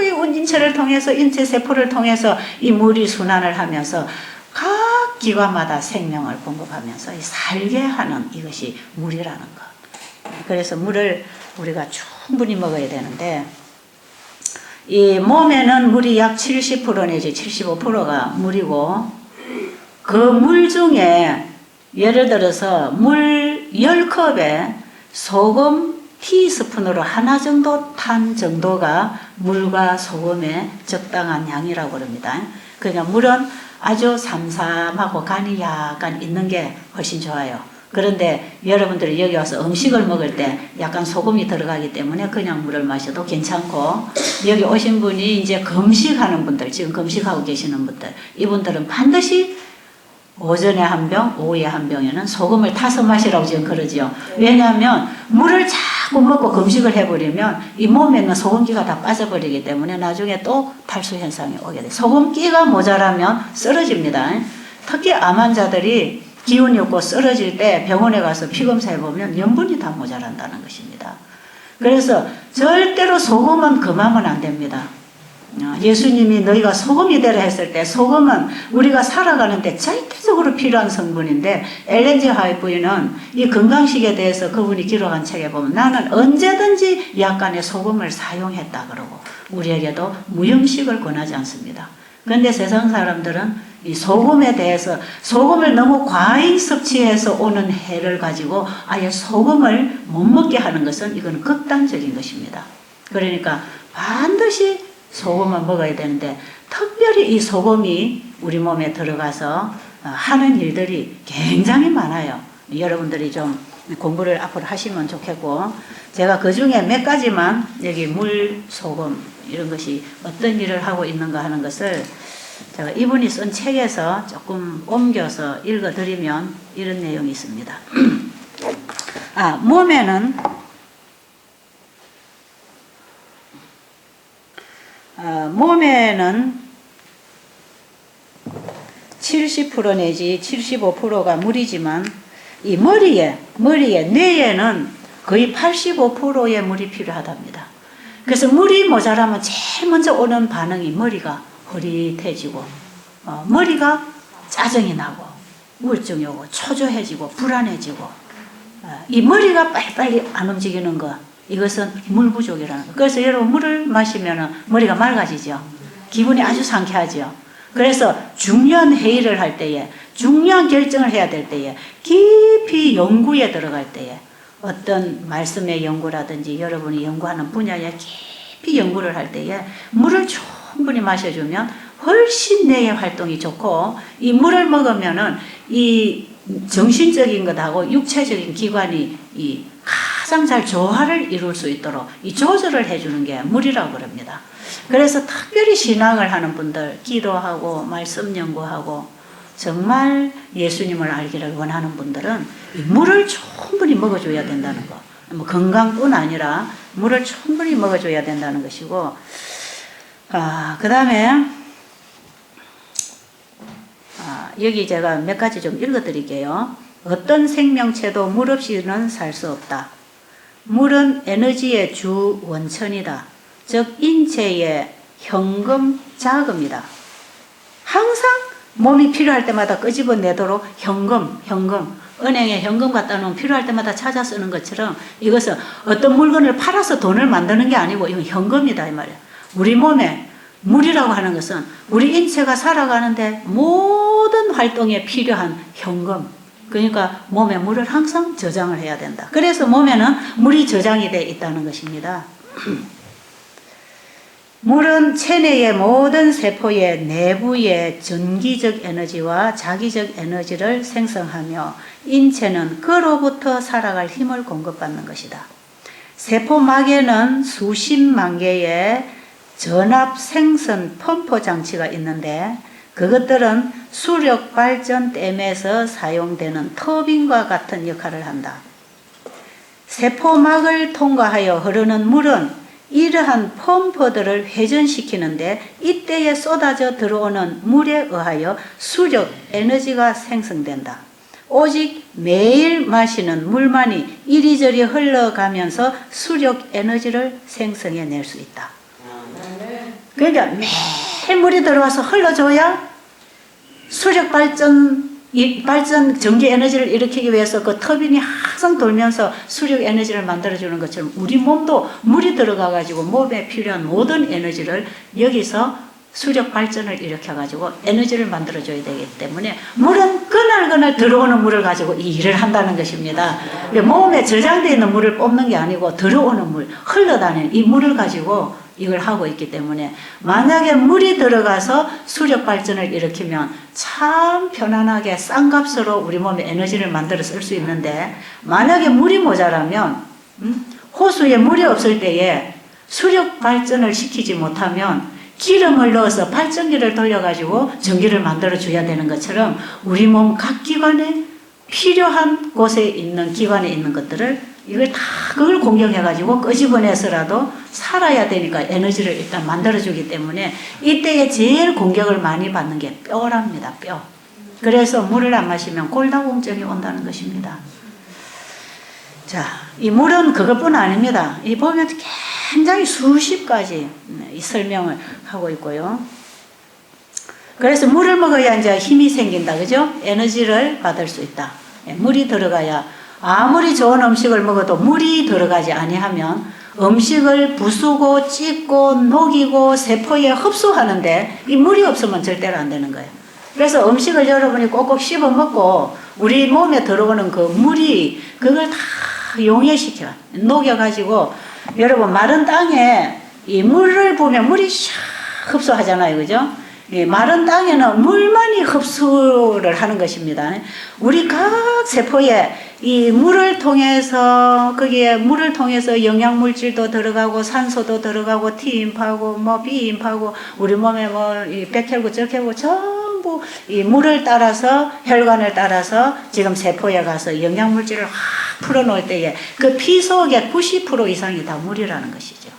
이 인체를 통해서, 인체 세포를 통해서 이 물이 순환을 하면서 각 기관마다 생명을 공급하면서 살게 하는 이것이 물이라는 것. 그래서 물을 우리가 충분히 먹어야 되는데, 이 몸에는 물이 약 70% 내지 75%가 물이고, 그 물 중에 예를 들어서 물 10컵에 소금 티스푼으로 하나 정도 탄 정도가 물과 소금의 적당한 양이라고 합니다. 그러니까 물은 아주 삼삼하고 간이 약간 있는 게 훨씬 좋아요. 그런데 여러분들이 여기 와서 음식을 먹을 때 약간 소금이 들어가기 때문에 그냥 물을 마셔도 괜찮고, 여기 오신 분이 이제 금식하는 분들, 지금 금식하고 계시는 분들, 이분들은 반드시 오전에 한 병, 오후에 한 병에는 소금을 타서 마시라고 지금 그러지요. 왜냐하면 물을 자꾸 먹고 금식을 해버리면 이 몸에 있는 소금기가 다 빠져버리기 때문에 나중에 또 탈수 현상이 오게 돼요. 소금기가 모자라면 쓰러집니다. 특히 암 환자들이 기운이 없고 쓰러질 때 병원에 가서 피검사해 보면 염분이 다 모자란다는 것입니다. 그래서 절대로 소금은 금하면 안 됩니다. 예수님이 너희가 소금이 되라 했을 때, 소금은 우리가 살아가는데 절대적으로 필요한 성분인데, 엘렌 G 화이트는 이 건강식에 대해서 그분이 기록한 책에 보면 나는 언제든지 약간의 소금을 사용했다 그러고 우리에게도 무염식을 권하지 않습니다. 그런데 세상 사람들은 이 소금에 대해서, 소금을 너무 과잉 섭취해서 오는 해를 가지고 아예 소금을 못 먹게 하는 것은 이건 극단적인 것입니다. 그러니까 반드시 소금을 먹어야 되는데, 특별히 이 소금이 우리 몸에 들어가서 하는 일들이 굉장히 많아요. 여러분들이 좀 공부를 앞으로 하시면 좋겠고, 제가 그 중에 몇 가지만 여기 물, 소금 이런 것이 어떤 일을 하고 있는가 하는 것을 제가 이분이 쓴 책에서 조금 옮겨서 읽어드리면 이런 내용이 있습니다. 몸에는 70% 내지 75%가 물이지만 이 머리에, 뇌에는 거의 85%의 물이 필요하답니다. 그래서 물이 모자라면 제일 먼저 오는 반응이 머리가 흐릿해지고, 머리가 짜증이 나고, 우울증이 오고, 초조해지고, 불안해지고, 이 머리가 빨리빨리 안 움직이는 것, 이것은 물 부족이라는 거. 그래서 여러분 물을 마시면 머리가 맑아지죠. 기분이 아주 상쾌하죠. 그래서 중요한 회의를 할 때에, 중요한 결정을 해야 될 때에, 깊이 연구에 들어갈 때에, 어떤 말씀의 연구라든지 여러분이 연구하는 분야에 깊이 연구를 할 때에 물을 충분히 마셔주면 훨씬 뇌의 활동이 좋고, 이 물을 먹으면은 이 정신적인 것하고 육체적인 기관이 이 가장 잘 조화를 이룰 수 있도록 이 조절을 해주는 게 물이라고 그럽니다. 그래서 특별히 신앙을 하는 분들, 기도하고 말씀 연구하고 정말 예수님을 알기를 원하는 분들은 이 물을 충분히 먹어줘야 된다는 거. 뭐 건강뿐 아니라 물을 충분히 먹어줘야 된다는 것이고, 그 다음에 여기 제가 몇 가지 좀 읽어드릴게요. 어떤 생명체도 물 없이는 살 수 없다. 물은 에너지의 주 원천이다. 즉 인체의 현금 자금이다. 항상 몸이 필요할 때마다 끄집어내도록 현금, 은행에 현금 갖다 놓으면 필요할 때마다 찾아 쓰는 것처럼 이것은 어떤 물건을 팔아서 돈을 만드는 게 아니고 이건 현금이다 이 말이야. 우리 몸에 물이라고 하는 것은 우리 인체가 살아가는데 모든 활동에 필요한 현금. 그러니까 몸에 물을 항상 저장을 해야 된다. 그래서 몸에는 물이 저장이 되어 있다는 것입니다. 물은 체내의 모든 세포의 내부의 전기적 에너지와 자기적 에너지를 생성하며 인체는 그로부터 살아갈 힘을 공급받는 것이다. 세포막에는 수십만 개의 전압 생선 펌프 장치가 있는데 그것들은 수력 발전 댐에서 사용되는 터빈과 같은 역할을 한다. 세포막을 통과하여 흐르는 물은 이러한 펌프들을 회전시키는데 이때에 쏟아져 들어오는 물에 의하여 수력 에너지가 생성된다. 오직 매일 마시는 물만이 이리저리 흘러가면서 수력 에너지를 생성해낼 수 있다. 그러니까 매일 물이 들어와서 흘러줘야 수력 발전 전기 에너지를 일으키기 위해서 그 터빈이 항상 돌면서 수력 에너지를 만들어주는 것처럼 우리 몸도 물이 들어가가지고 몸에 필요한 모든 에너지를 여기서 수력 발전을 일으켜가지고 에너지를 만들어줘야 되기 때문에 물은 그날 들어오는 물을 가지고 이 일을 한다는 것입니다. 몸에 저장되어 있는 물을 뽑는 게 아니고 들어오는 물, 흘러다니는 이 물을 가지고 이걸 하고 있기 때문에 만약에 물이 들어가서 수력 발전을 일으키면 참 편안하게 싼 값으로 우리 몸에 에너지를 만들어 쓸 수 있는데 만약에 물이 모자라면 호수에 물이 없을 때에 수력 발전을 시키지 못하면 기름을 넣어서 발전기를 돌려가지고 전기를 만들어 줘야 되는 것처럼 우리 몸 각 기관에 필요한 곳에 있는 기관에 있는 것들을 이걸 다 그걸 공격해가지고 끄집어내서라도 살아야 되니까 에너지를 일단 만들어주기 때문에 이때에 제일 공격을 많이 받는 게 뼈랍니다. 뼈. 그래서 물을 안 마시면 골다공증이 온다는 것입니다. 자, 이 물은 그것뿐 아닙니다. 이 보면 굉장히 수십 가지 이 설명을 하고 있고요. 그래서 물을 먹어야 이제 힘이 생긴다. 그죠? 에너지를 받을 수 있다. 물이 들어가야 아무리 좋은 음식을 먹어도 물이 들어가지 아니하면 음식을 부수고 찢고 녹이고 세포에 흡수하는데 이 물이 없으면 절대로 안 되는 거예요. 그래서 음식을 여러분이 꼭꼭 씹어 먹고 우리 몸에 들어오는 그 물이 그걸 다 용해시켜 녹여가지고 여러분 마른 땅에 이 물을 보면 물이 샥 흡수하잖아요. 그죠? 이 마른 땅에는 물만이 흡수를 하는 것입니다. 우리 각 세포에 이 물을 통해서 거기에 물을 통해서 영양물질도 들어가고 산소도 들어가고 T임파고 뭐 B임파고 우리 몸에 뭐 이 백혈구 적혈구 전부 이 물을 따라서 혈관을 따라서 지금 세포에 가서 영양물질을 확 풀어놓을 때에 그 피 속의 90% 이상이 다 물이라는 것이죠.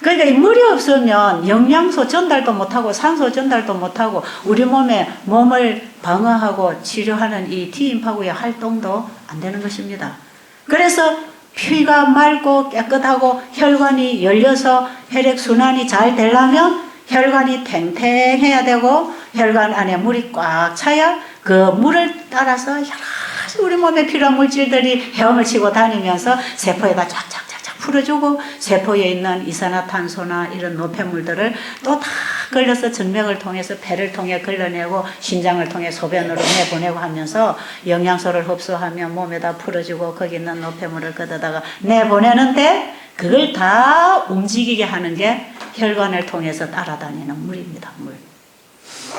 그러니까 이 물이 없으면 영양소 전달도 못하고 산소 전달도 못하고 우리 몸을 방어하고 치료하는 이 T임파구의 활동도 안 되는 것입니다. 그래서 피가 맑고 깨끗하고 혈관이 열려서 혈액순환이 잘 되려면 혈관이 탱탱해야 되고 혈관 안에 물이 꽉 차야 그 물을 따라서 여러 가지 우리 몸에 필요한 물질들이 헤엄을 치고 다니면서 세포에다 쫙쫙 풀어주고 세포에 있는 이산화탄소나 이런 노폐물들을 또 다 걸려서 정맥을 통해서 폐를 통해 걸러내고 신장을 통해 소변으로 내보내고 하면서 영양소를 흡수하며 몸에다 풀어주고 거기 있는 노폐물을 걷어다가 내보내는데 그걸 다 움직이게 하는 게 혈관을 통해서 따라다니는 물입니다. 물.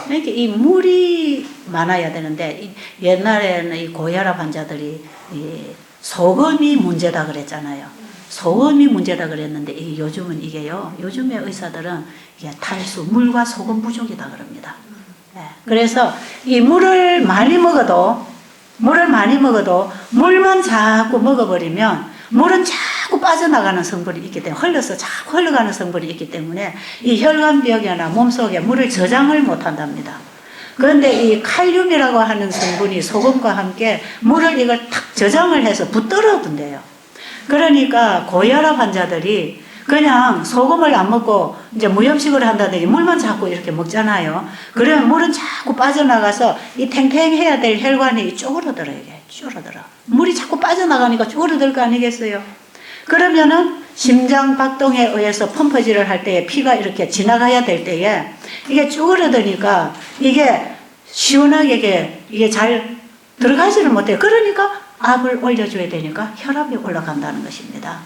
그러니까 이 물이 많아야 되는데 옛날에는 이 고혈압 환자들이 이 소금이 문제다 그랬잖아요. 소금이 문제다 그랬는데 요즘은 이게요. 요즘의 의사들은 이게 탈수, 물과 소금 부족이다 그럽니다. 네. 그래서 이 물을 많이 먹어도 물만 자꾸 먹어버리면 물은 자꾸 빠져나가는 성분이 있기 때문에 흘러서 자꾸 흘러가는 성분이 있기 때문에 이 혈관벽이나 몸속에 물을 저장을 못한답니다. 그런데 이 칼륨이라고 하는 성분이 소금과 함께 물을 이걸 탁 저장을 해서 붙들어둔대요. 그러니까 고혈압 환자들이 그냥 소금을 안 먹고 이제 무염식을 한다든지 물만 자꾸 이렇게 먹잖아요. 그러면 물은 자꾸 빠져나가서 이 탱탱해야 될 혈관이 쪼그러들어요. 이게 쪼그러들어. 물이 자꾸 빠져나가니까 쪼그러들 거 아니겠어요? 그러면은 심장 박동에 의해서 펌프질을 할 때에 피가 이렇게 지나가야 될 때에 이게 쪼그러드니까 이게 시원하게 이게 잘 들어가지를 못해요. 그러니까 압을 올려줘야 되니까 혈압이 올라간다는 것입니다.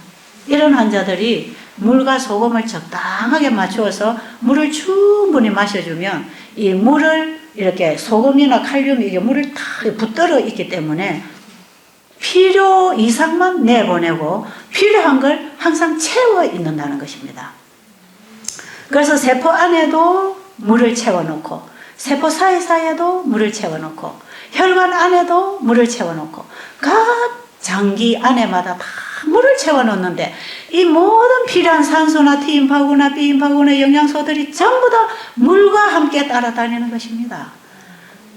이런 환자들이 물과 소금을 적당하게 맞추어서 물을 충분히 마셔주면 이 물을 이렇게 소금이나 칼륨이 이게 물을 다 붙들어 있기 때문에 필요 이상만 내보내고 필요한 걸 항상 채워 있는다는 것입니다. 그래서 세포 안에도 물을 채워놓고 세포 사이사이에도 물을 채워놓고 혈관 안에도 물을 채워놓고 각 장기 안에마다 다 물을 채워놓는데 이 모든 필요한 산소나 T임파구나 B임파구나 영양소들이 전부 다 물과 함께 따라다니는 것입니다.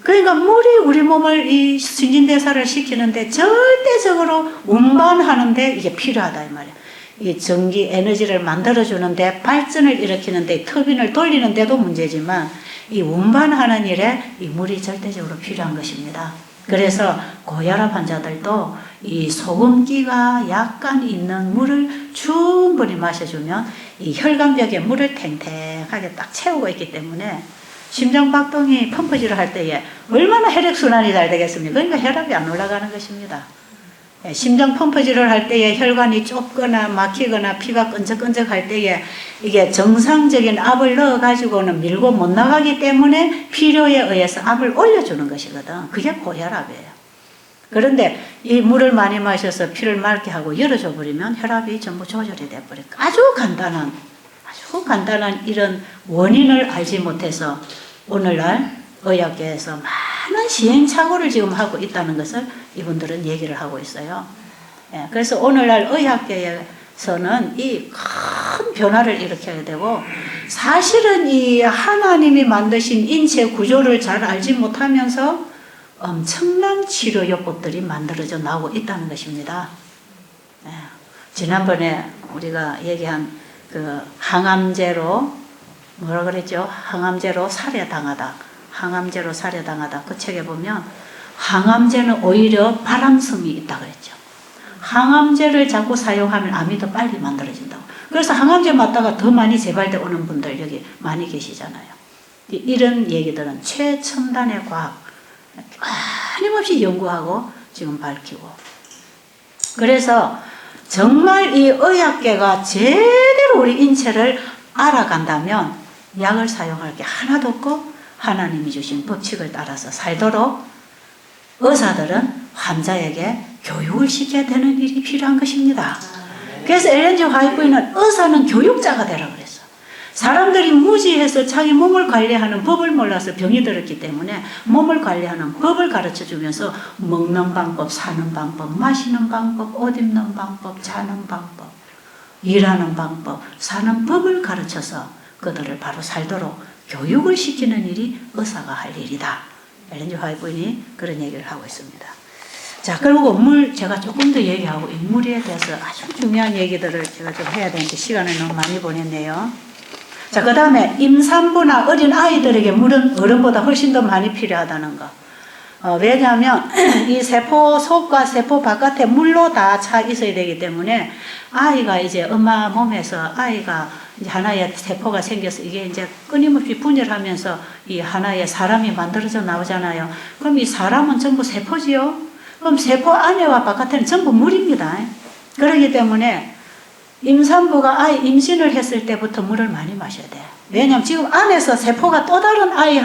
그러니까 물이 우리 몸을 이 신진대사를 시키는데 절대적으로 운반하는데 이게 필요하다 이 말이야. 이 전기 에너지를 만들어주는데 발전을 일으키는데 터빈을 돌리는데도 문제지만 이 운반하는 일에 이 물이 절대적으로 필요한 것입니다. 그래서 고혈압 환자들도 이 소금기가 약간 있는 물을 충분히 마셔주면 이 혈관벽에 물을 탱탱하게 딱 채우고 있기 때문에 심장박동이 펌프질을 할 때에 얼마나 혈액순환이 잘 되겠습니까? 그러니까 혈압이 안 올라가는 것입니다. 심장 펌프질을 할 때에 혈관이 좁거나 막히거나 피가 끈적끈적할 때에 이게 정상적인 압을 넣어가지고는 밀고 못 나가기 때문에 필요에 의해서 압을 올려주는 것이거든. 그게 고혈압이에요. 그런데 이 물을 많이 마셔서 피를 맑게 하고 열어줘 버리면 혈압이 전부 조절이 돼버려요. 아주 간단한 이런 원인을 알지 못해서 오늘날 의학계에서 많은 시행착오를 지금 하고 있다는 것을 이분들은 얘기를 하고 있어요. 예, 그래서 오늘날 의학계에서는 이 큰 변화를 일으켜야 되고, 사실은 이 하나님이 만드신 인체 구조를 잘 알지 못하면서 엄청난 치료요법들이 만들어져 나오고 있다는 것입니다. 예, 지난번에 우리가 얘기한 그 항암제로 뭐라 그랬죠? 항암제로 살해당하다. 그 책에 보면 항암제는 오히려 바람성이 있다고 그랬죠. 항암제를 자꾸 사용하면 암이 더 빨리 만들어진다고. 그래서 항암제 맞다가 더 많이 재발돼 오는 분들 여기 많이 계시잖아요. 이런 얘기들은 최첨단의 과학, 끊임없이 연구하고 지금 밝히고. 그래서 정말 이 의학계가 제대로 우리 인체를 알아간다면 약을 사용할 게 하나도 없고 하나님이 주신 법칙을 따라서 살도록 의사들은 환자에게 교육을 시켜야 되는 일이 필요한 것입니다. 그래서 엘렌 G 화이트는 의사는 교육자가 되라 그랬어. 사람들이 무지해서 자기 몸을 관리하는 법을 몰라서 병이 들었기 때문에 몸을 관리하는 법을 가르쳐주면서 먹는 방법, 사는 방법, 마시는 방법, 옷 입는 방법, 자는 방법, 일하는 방법, 사는 법을 가르쳐서 그들을 바로 살도록 교육을 시키는 일이 의사가 할 일이다. 엘렌 G 화이트는 그런 얘기를 하고 있습니다. 자, 그리고 물 제가 조금 더 얘기하고 이 물에 대해서 아주 중요한 얘기들을 제가 좀 해야 되는데 시간을 너무 많이 보냈네요. 자, 그 다음에 임산부나 어린 아이들에게 물은 어른보다 훨씬 더 많이 필요하다는 거. 왜냐하면 이 세포 속과 세포 바깥에 물로 다 차 있어야 되기 때문에 아이가 이제 엄마 몸에서 아이가 이제 하나의 세포가 생겨서 이게 이제 끊임없이 분열하면서 이 하나의 사람이 만들어져 나오잖아요. 그럼 이 사람은 전부 세포지요. 그럼 세포 안에와 바깥에는 전부 물입니다. 그렇기 때문에 임산부가 아이 임신을 했을 때부터 물을 많이 마셔야 돼요. 왜냐하면 지금 안에서 세포가 또 다른 아이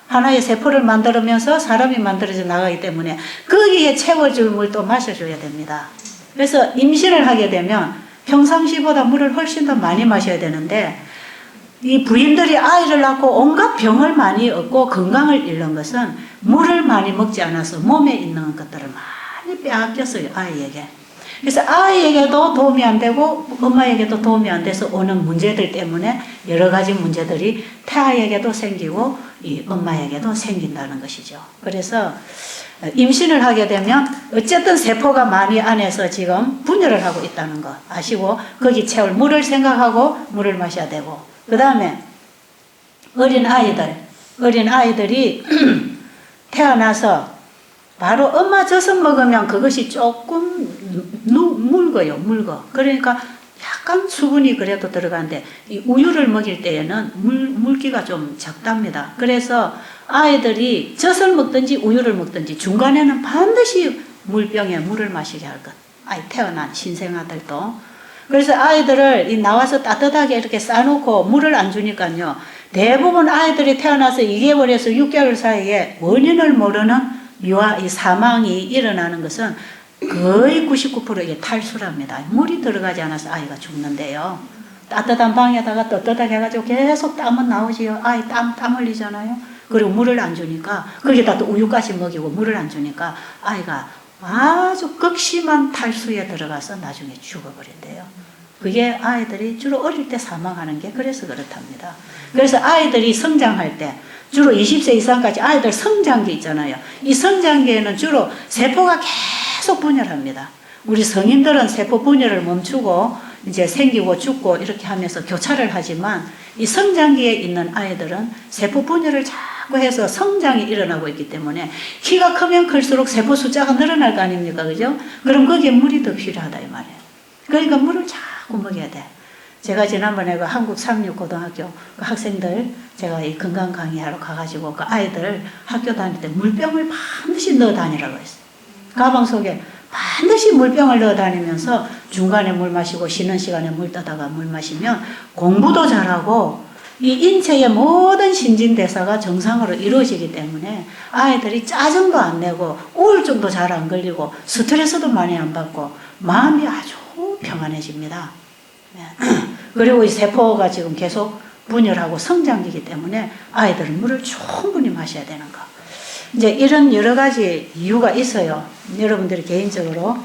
하나의 세포를 만들면서 사람이 만들어져 나가기 때문에 거기에 채워줄 물도 마셔줘야 됩니다. 그래서 임신을 하게 되면 평상시보다 물을 훨씬 더 많이 마셔야 되는데 이 부인들이 아이를 낳고 온갖 병을 많이 얻고 건강을 잃는 것은 물을 많이 먹지 않아서 몸에 있는 것들을 많이 빼앗겼어요, 아이에게. 그래서 아이에게도 도움이 안 되고 엄마에게도 도움이 안 돼서 오는 문제들 때문에 여러 가지 문제들이 태아에게도 생기고 이 엄마에게도 생긴다는 것이죠. 그래서 임신을 하게 되면 어쨌든 세포가 많이 안에서 지금 분열을 하고 있다는 거 아시고 거기 채울 물을 생각하고 물을 마셔야 되고, 그 다음에 어린아이들이 태어나서 바로 엄마 젖을 먹으면 그것이 조금 묽어. 그러니까 약간 수분이 그래도 들어가는데 이 우유를 먹일 때에는 물기가 좀 적답니다. 그래서 아이들이 젖을 먹든지 우유를 먹든지 중간에는 반드시 물병에 물을 마시게 할 것. 아이 태어난 신생아들도. 그래서 아이들을 나와서 따뜻하게 이렇게 싸놓고 물을 안 주니까요. 대부분 아이들이 태어나서 2개월에서 6개월 사이에 원인을 모르는 이 사망이 일어나는 것은 거의 99% 이게 탈수랍니다. 물이 들어가지 않아서 아이가 죽는데요. 따뜻한 방에다가 떳떳하게 해가지고 계속 땀은 나오지요. 아이 땀 흘리잖아요. 그리고 물을 안 주니까 거기다 또 우유까지 먹이고 물을 안 주니까 아이가 아주 극심한 탈수에 들어가서 나중에 죽어버린대요. 그게 아이들이 주로 어릴 때 사망하는 게 그래서 그렇답니다. 그래서 아이들이 성장할 때 주로 20세 이상까지 아이들 성장기 있잖아요. 이 성장기에는 주로 세포가 계속 분열합니다. 우리 성인들은 세포 분열을 멈추고 이제 생기고 죽고 이렇게 하면서 교차를 하지만 이 성장기에 있는 아이들은 세포 분열을 자꾸 해서 성장이 일어나고 있기 때문에 키가 크면 클수록 세포 숫자가 늘어날 거 아닙니까? 그죠? 그럼 거기에 물이 더 필요하다 이 말이에요. 그러니까 물을 자꾸 먹여야 돼. 제가 지난번에 그 한국 상륙고등학교 그 학생들 제가 이 건강 강의하러 가가지고 그 아이들 학교 다닐 때 물병을 반드시 넣어 다니라고 했어요. 가방 속에 반드시 물병을 넣어 다니면서 중간에 물 마시고 쉬는 시간에 물 떠다가 물 마시면 공부도 잘하고 이 인체의 모든 신진대사가 정상으로 이루어지기 때문에 아이들이 짜증도 안 내고 우울증도 잘 안 걸리고 스트레스도 많이 안 받고 마음이 아주 평안해집니다. 그리고 이 세포가 지금 계속 분열하고 성장기이기 때문에 아이들은 물을 충분히 마셔야 되는 거. 이제 이런 여러 가지 이유가 있어요. 여러분들이 개인적으로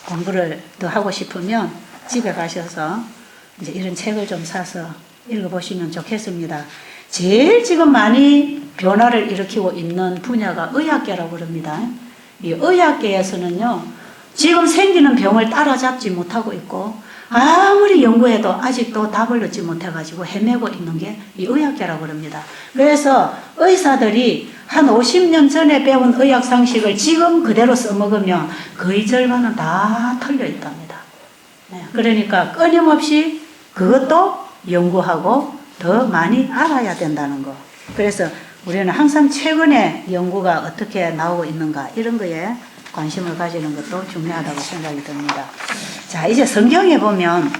공부를 더 하고 싶으면 집에 가셔서 이제 이런 책을 좀 사서 읽어보시면 좋겠습니다. 제일 지금 많이 변화를 일으키고 있는 분야가 의학계라고 그럽니다. 이 의학계에서는요, 지금 생기는 병을 따라잡지 못하고 있고, 아무리 연구해도 아직도 답을 얻지 못해가지고 헤매고 있는 게 이 의학계라고 그럽니다. 그래서 의사들이 한 50년 전에 배운 의학 상식을 지금 그대로 써먹으면 거의 절반은 다 털려 있답니다. 그러니까 끊임없이 그것도 연구하고 더 많이 알아야 된다는 거. 그래서 우리는 항상 최근에 연구가 어떻게 나오고 있는가 이런 거에 관심을 가지는 것도 중요하다고 생각이 듭니다. 자, 이제 성경에 보면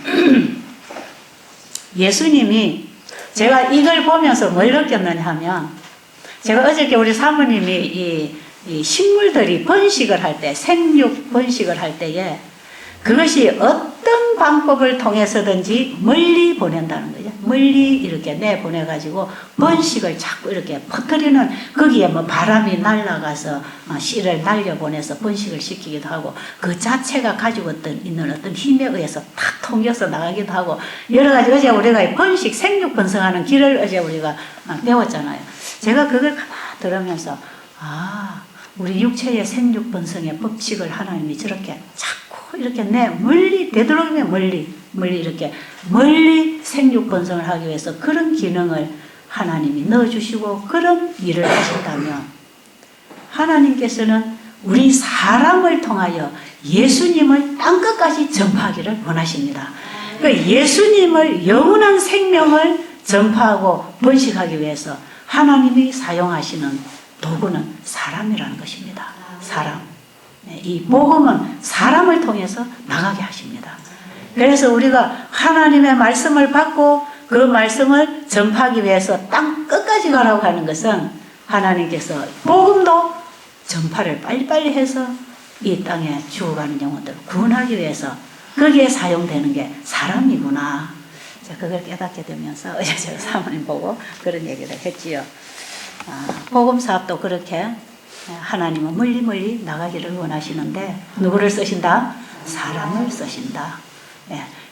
예수님이 제가 이걸 보면서 뭘 느꼈느냐 하면 제가 어저께 우리 사모님이 이 식물들이 번식을 할 때, 생육 번식을 할 때에 그것이 어떤 방법을 통해서든지 멀리 보낸다는 거죠. 멀리 이렇게 내보내가지고 번식을 자꾸 이렇게 퍼뜨리는, 거기에 뭐 바람이 날아가서 씨를 날려보내서 번식을 시키기도 하고, 그 자체가 가지고 있는 어떤 힘에 의해서 탁 통겨서 나가기도 하고, 여러 가지 어제 우리가 번식, 생육 번성하는 길을 어제 우리가 배웠잖아요. 제가 그걸 가만 들으면서, 우리 육체의 생육 번성의 법칙을 하나님이 저렇게 자꾸 이렇게 멀리, 되도록이면 멀리 이렇게 멀리 생육 번성을 하기 위해서 그런 기능을 하나님이 넣어주시고 그런 일을 하신다면, 하나님께서는 우리 사람을 통하여 예수님을 땅끝까지 전파하기를 원하십니다. 그 예수님을, 영원한 생명을 전파하고 번식하기 위해서 하나님이 사용하시는 도구는 사람이라는 것입니다. 사람. 이 복음은 사람을 통해서 나가게 하십니다. 그래서 우리가 하나님의 말씀을 받고 그 말씀을 전파하기 위해서 땅 끝까지 가라고 하는 것은 하나님께서 복음도 전파를 빨리빨리 해서 이 땅에 죽어가는 영혼들을 구원하기 위해서 거기에 사용되는 게 사람이구나. 그걸 깨닫게 되면서 어제 제가 사모님 보고 그런 얘기를 했지요. 복음 사업도 그렇게 하나님은 멀리 나가기를 원하시는데 누구를 쓰신다? 사람을 쓰신다.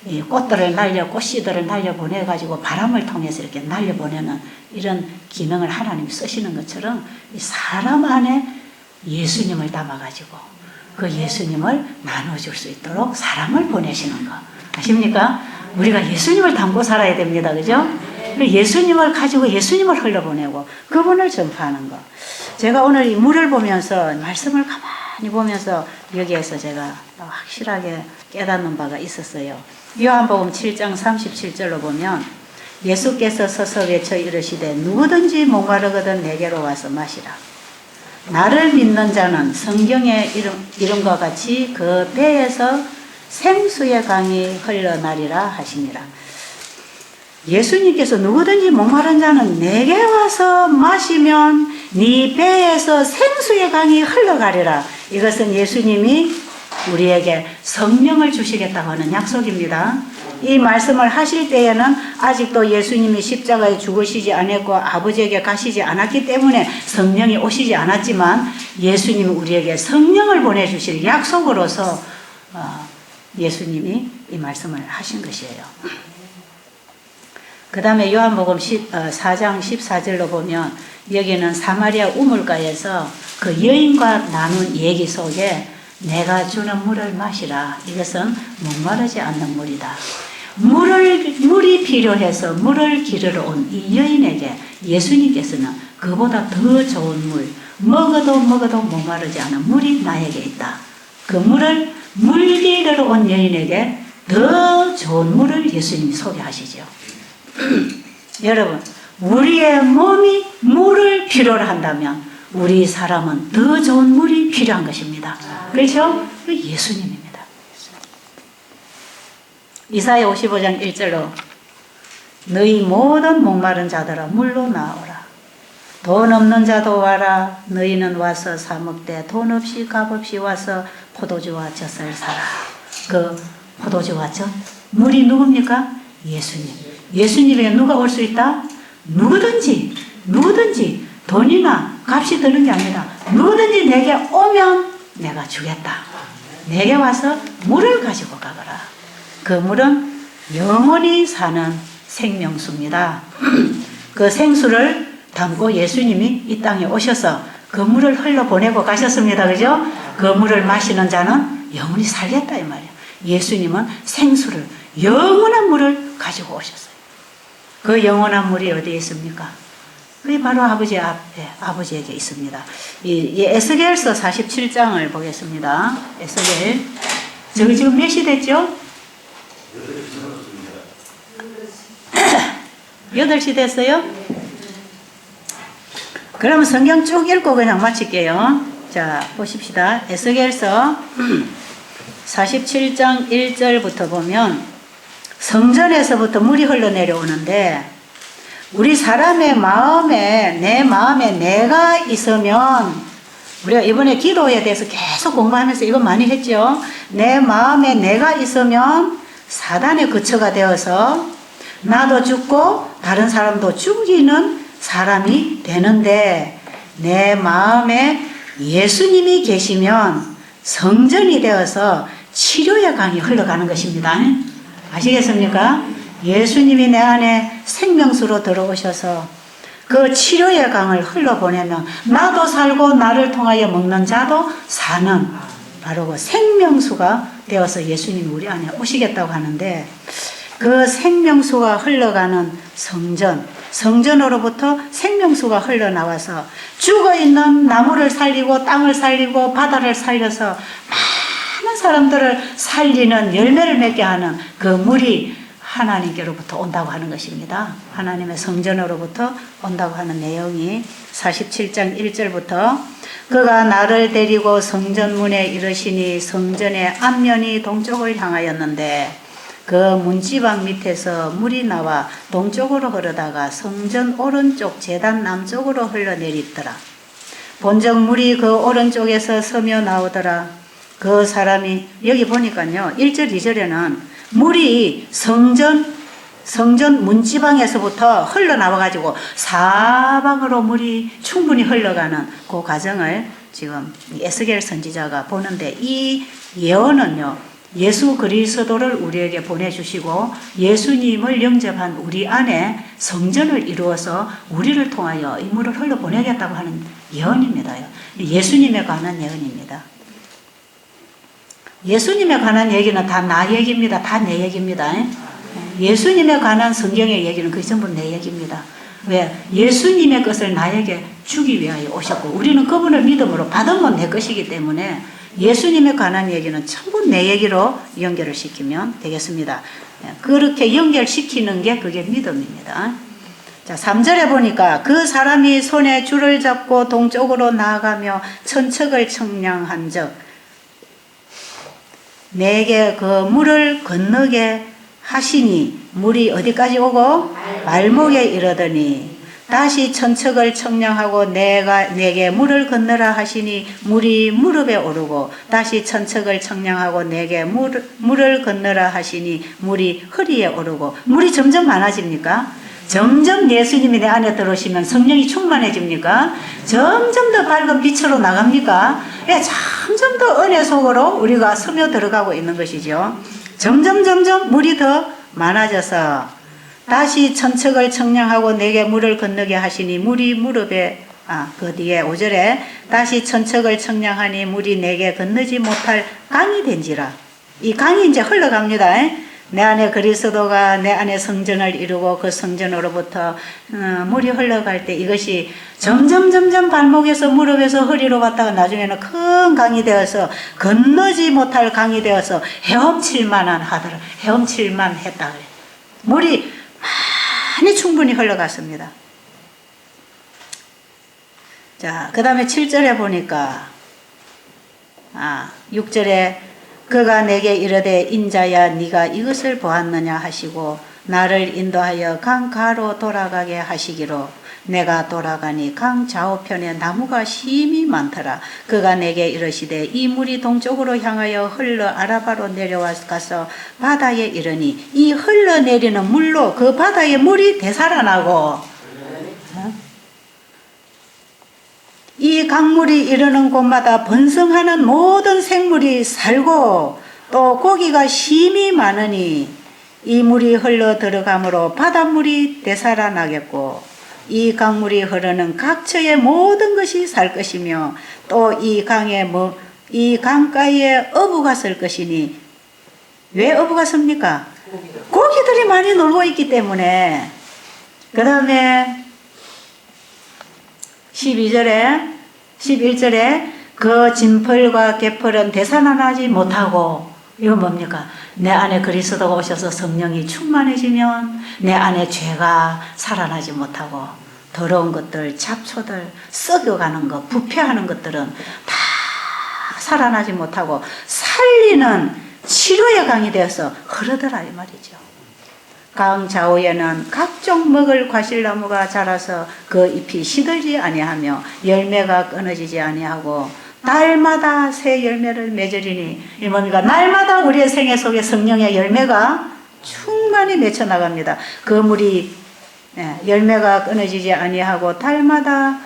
이 꽃들을 꽃씨들을 날려보내가지고 바람을 통해서 이렇게 날려보내는 이런 기능을 하나님이 쓰시는 것처럼 이 사람 안에 예수님을 담아가지고 그 예수님을 나눠줄 수 있도록 사람을 보내시는 거. 아십니까? 우리가 예수님을 담고 살아야 됩니다. 그죠? 예수님을 가지고 예수님을 흘려보내고 그분을 전파하는 거. 제가 오늘 이 물을 보면서, 말씀을 가만히 보면서 여기에서 제가 확실하게 깨닫는 바가 있었어요. 요한복음 7장 37절로 보면 예수께서 서서 외쳐 이르시되 누구든지 목마르거든 내게로 와서 마시라. 나를 믿는 자는 성경의 이름과 같이 그 배에서 생수의 강이 흘러나리라 하시니라. 예수님께서 누구든지 목마른 자는 내게 와서 마시면 네 배에서 생수의 강이 흘러가리라. 이것은 예수님이 우리에게 성령을 주시겠다고 하는 약속입니다. 이 말씀을 하실 때에는 아직도 예수님이 십자가에 죽으시지 않았고 아버지에게 가시지 않았기 때문에 성령이 오시지 않았지만 예수님이 우리에게 성령을 보내주실 약속으로서 예수님이 이 말씀을 하신 것이에요. 그 다음에 요한복음 4장 14절로 보면 여기는 사마리아 우물가에서 그 여인과 나눈 얘기 속에 내가 주는 물을 마시라. 이것은 목마르지 않는 물이다. 물이 필요해서 물을 기르러 온 이 여인에게 예수님께서는 그보다 더 좋은 물, 먹어도 목마르지 않은 물이 나에게 있다. 그 물을 물 기르러 온 여인에게 더 좋은 물을 예수님이 소개하시죠. 여러분, 우리의 몸이 물을 필요로 한다면 우리 사람은 더 좋은 물이 필요한 것입니다. 그렇죠? 예수님입니다. 이사야 55장 1절로 너희 모든 목마른 자들아 물로 나오라. 돈 없는 자도 와라. 너희는 와서 사 먹되 돈 없이 값 없이 와서 포도주와 젖을 사라. 그 포도주와 젖 물이 누굽니까? 예수님. 예수님에게 누가 올 수 있다? 누구든지 돈이나 값이 드는 게 아니라 누구든지 내게 오면 내가 주겠다. 내게 와서 물을 가지고 가거라. 그 물은 영원히 사는 생명수입니다. 그 생수를 담고 예수님이 이 땅에 오셔서 그 물을 흘러보내고 가셨습니다. 그죠? 그 물을 마시는 자는 영원히 살겠다 이 말이에요. 예수님은 생수를, 영원한 물을 가지고 오셨어요. 그 영원한 물이 어디에 있습니까? 그게 바로 아버지 앞에, 아버지에게 있습니다. 이 에스겔서 47장을 보겠습니다. 에스겔. 저기 지금 몇 시 됐죠? 8시 됐어요? 그러면 성경 쭉 읽고 그냥 마칠게요. 자, 보십시다. 에스겔서 47장 1절부터 보면 성전에서부터 물이 흘러내려오는데 우리 사람의 마음에, 내 마음에 내가 있으면, 우리가 이번에 기도에 대해서 계속 공부하면서 이거 많이 했죠. 내 마음에 내가 있으면 사단의 거처가 되어서 나도 죽고 다른 사람도 죽이는 사람이 되는데, 내 마음에 예수님이 계시면 성전이 되어서 치료의 강이 흘러가는 것입니다. 아시겠습니까? 예수님이 내 안에 생명수로 들어오셔서 그 치료의 강을 흘러보내면 나도 살고 나를 통하여 먹는 자도 사는 바로 그 생명수가 되어서 예수님이 우리 안에 오시겠다고 하는데, 그 생명수가 흘러가는 성전으로부터 생명수가 흘러나와서 죽어있는 나무를 살리고 땅을 살리고 바다를 살려서 많은 사람들을 살리는, 열매를 맺게 하는 그 물이 하나님께로부터 온다고 하는 것입니다. 하나님의 성전으로부터 온다고 하는 내용이 47장 1절부터 그가 나를 데리고 성전문에 이르시니 성전의 앞면이 동쪽을 향하였는데 그 문지방 밑에서 물이 나와 동쪽으로 흐르다가 성전 오른쪽 제단 남쪽으로 흘러내리더라. 본적 물이 그 오른쪽에서 서며 나오더라. 그 사람이, 여기 보니까요 1절 2절에는 물이 성전 문지방에서부터 흘러나와가지고 사방으로 물이 충분히 흘러가는 그 과정을 지금 에스겔 선지자가 보는데, 이 예언은요 예수 그리스도를 우리에게 보내주시고 예수님을 영접한 우리 안에 성전을 이루어서 우리를 통하여 이 물을 흘러보내겠다고 하는 예언입니다. 예수님에 관한 예언입니다. 예수님에 관한 얘기는 다 나 얘기입니다. 다 내 얘기입니다. 예수님에 관한 성경의 얘기는 그게 전부 내 얘기입니다. 왜? 예수님의 것을 나에게 주기 위하여 오셨고 우리는 그분을 믿음으로 받으면 내 것이기 때문에 예수님에 관한 얘기는 전부 내 얘기로 연결을 시키면 되겠습니다. 그렇게 연결시키는 게 그게 믿음입니다. 자, 3절에 보니까 그 사람이 손에 줄을 잡고 동쪽으로 나아가며 천척을 청량한 적 내게 그 물을 건너게 하시니 물이 어디까지 오고 말목에 이르더니 다시 천척을 청량하고 내게 물을 건너라 하시니 물이 무릎에 오르고 다시 천척을 청량하고 내게 물을 건너라 하시니 물이 허리에 오르고. 물이 점점 많아집니까? 점점 예수님이 내 안에 들어오시면 성령이 충만해집니까? 점점 더 밝은 빛으로 나갑니까? 점점 더 은혜 속으로 우리가 스며 들어가고 있는 것이죠. 점점 물이 더 많아져서 다시 천척을 청량하고 내게 물을 건너게 하시니 물이 무릎에, 그 뒤에 5절에 다시 천척을 청량하니 물이 내게 건너지 못할 강이 된지라. 이 강이 이제 흘러갑니다. 내 안에 그리스도가 내 안에 성전을 이루고 그 성전으로부터 물이 흘러갈 때 이것이 점점 발목에서 무릎에서 허리로 갔다가 나중에는 큰 강이 되어서 건너지 못할 강이 되어서 헤엄칠만 했다 그래. 물이 많이 충분히 흘러갔습니다. 자, 자, 그 다음에 7절에 보니까 6절에 그가 내게 이르되 인자야 네가 이것을 보았느냐 하시고 나를 인도하여 강 가로 돌아가게 하시기로 내가 돌아가니 강 좌우편에 나무가 심히 많더라. 그가 내게 이르시되 이 물이 동쪽으로 향하여 흘러 아라바로 내려와 가서 바다에 이르니 이 흘러내리는 물로 그 바다의 물이 되살아나고 이 강물이 이르는 곳마다 번성하는 모든 생물이 살고 또 고기가 심히 많으니 이 물이 흘러 들어가므로 바닷물이 되살아나겠고 이 강물이 흐르는 각처의 모든 것이 살 것이며 또 이 강가에 어부가 설 것이니 왜 어부가 섭니까? 고기들이 많이 놀고 있기 때문에. 그 다음에 12절에 11절에 그 진펄과 개펄은 되살아나지 못하고 이건 뭡니까? 내 안에 그리스도가 오셔서 성령이 충만해지면 내 안에 죄가 살아나지 못하고 더러운 것들, 잡초들, 썩어가는 것, 부패하는 것들은 다 살아나지 못하고 살리는 치료의 강이 되어서 흐르더라 이 말이죠. 강 좌우에는 각종 먹을 과실나무가 자라서 그 잎이 시들지 아니하며 열매가 끊어지지 아니하고 날마다 새 열매를 맺으리니 이 뭡니까? 날마다 우리의 생애 속에 성령의 열매가 충만히 맺혀 나갑니다. 그 물이 열매가 끊어지지 아니하고 달마다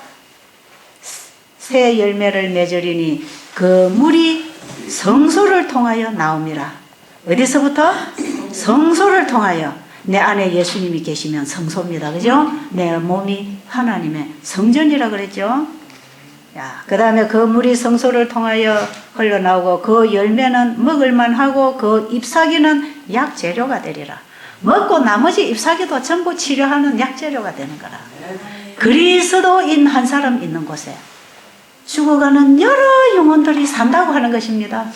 새 열매를 맺으리니 그 물이 성소를 통하여 나옵니다. 어디서부터? 성소를 통하여. 내 안에 예수님이 계시면 성소입니다. 그죠? 내 몸이 하나님의 성전이라 그랬죠? 그 다음에 그 물이 성소를 통하여 흘러나오고 그 열매는 먹을만 하고 그 잎사귀는 약재료가 되리라. 먹고 나머지 잎사귀도 전부 치료하는 약재료가 되는 거라. 그리스도인 한 사람 있는 곳에 죽어가는 여러 영혼들이 산다고 하는 것입니다.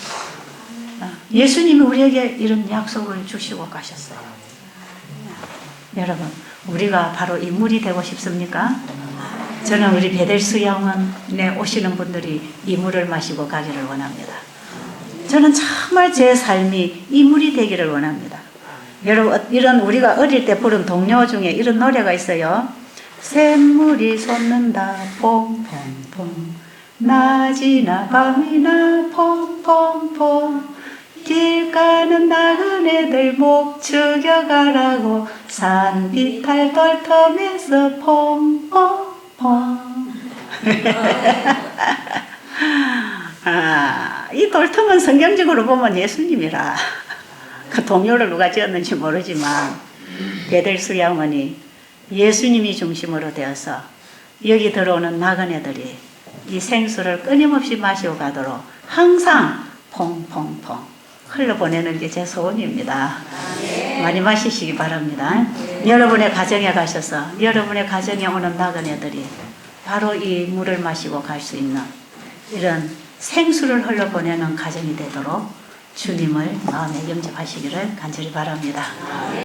예수님이 우리에게 이런 약속을 주시고 가셨어요. 여러분, 우리가 바로 이 물이 되고 싶습니까? 저는 우리 베델스 영원에 오시는 분들이 이 물을 마시고 가기를 원합니다. 저는 정말 제 삶이 이 물이 되기를 원합니다. 여러분, 이런 우리가 어릴 때 부른童謡 중에 이런 노래가 있어요. 샘물이 솟는다 퐁퐁퐁 낮이나 밤이나 퐁퐁퐁 길 가는 나그네들 목 죽여가라고 산비탈 돌텀에서 퐁퐁퐁 이 돌텀은 성경적으로 보면 예수님이라. 그 동요를 누가 지었는지 모르지만 베델스 양원이 예수님이 중심으로 되어서 여기 들어오는 나그네들이 이 생수를 끊임없이 마시고 가도록 항상 퐁퐁퐁 흘러보내는 게 제 소원입니다. 많이 마시시기 바랍니다. 여러분의 가정에 가셔서 여러분의 가정에 오는 나그네들이 바로 이 물을 마시고 갈 수 있는 이런 생수를 흘러보내는 가정이 되도록 주님을 마음에 영접하시기를 간절히 바랍니다.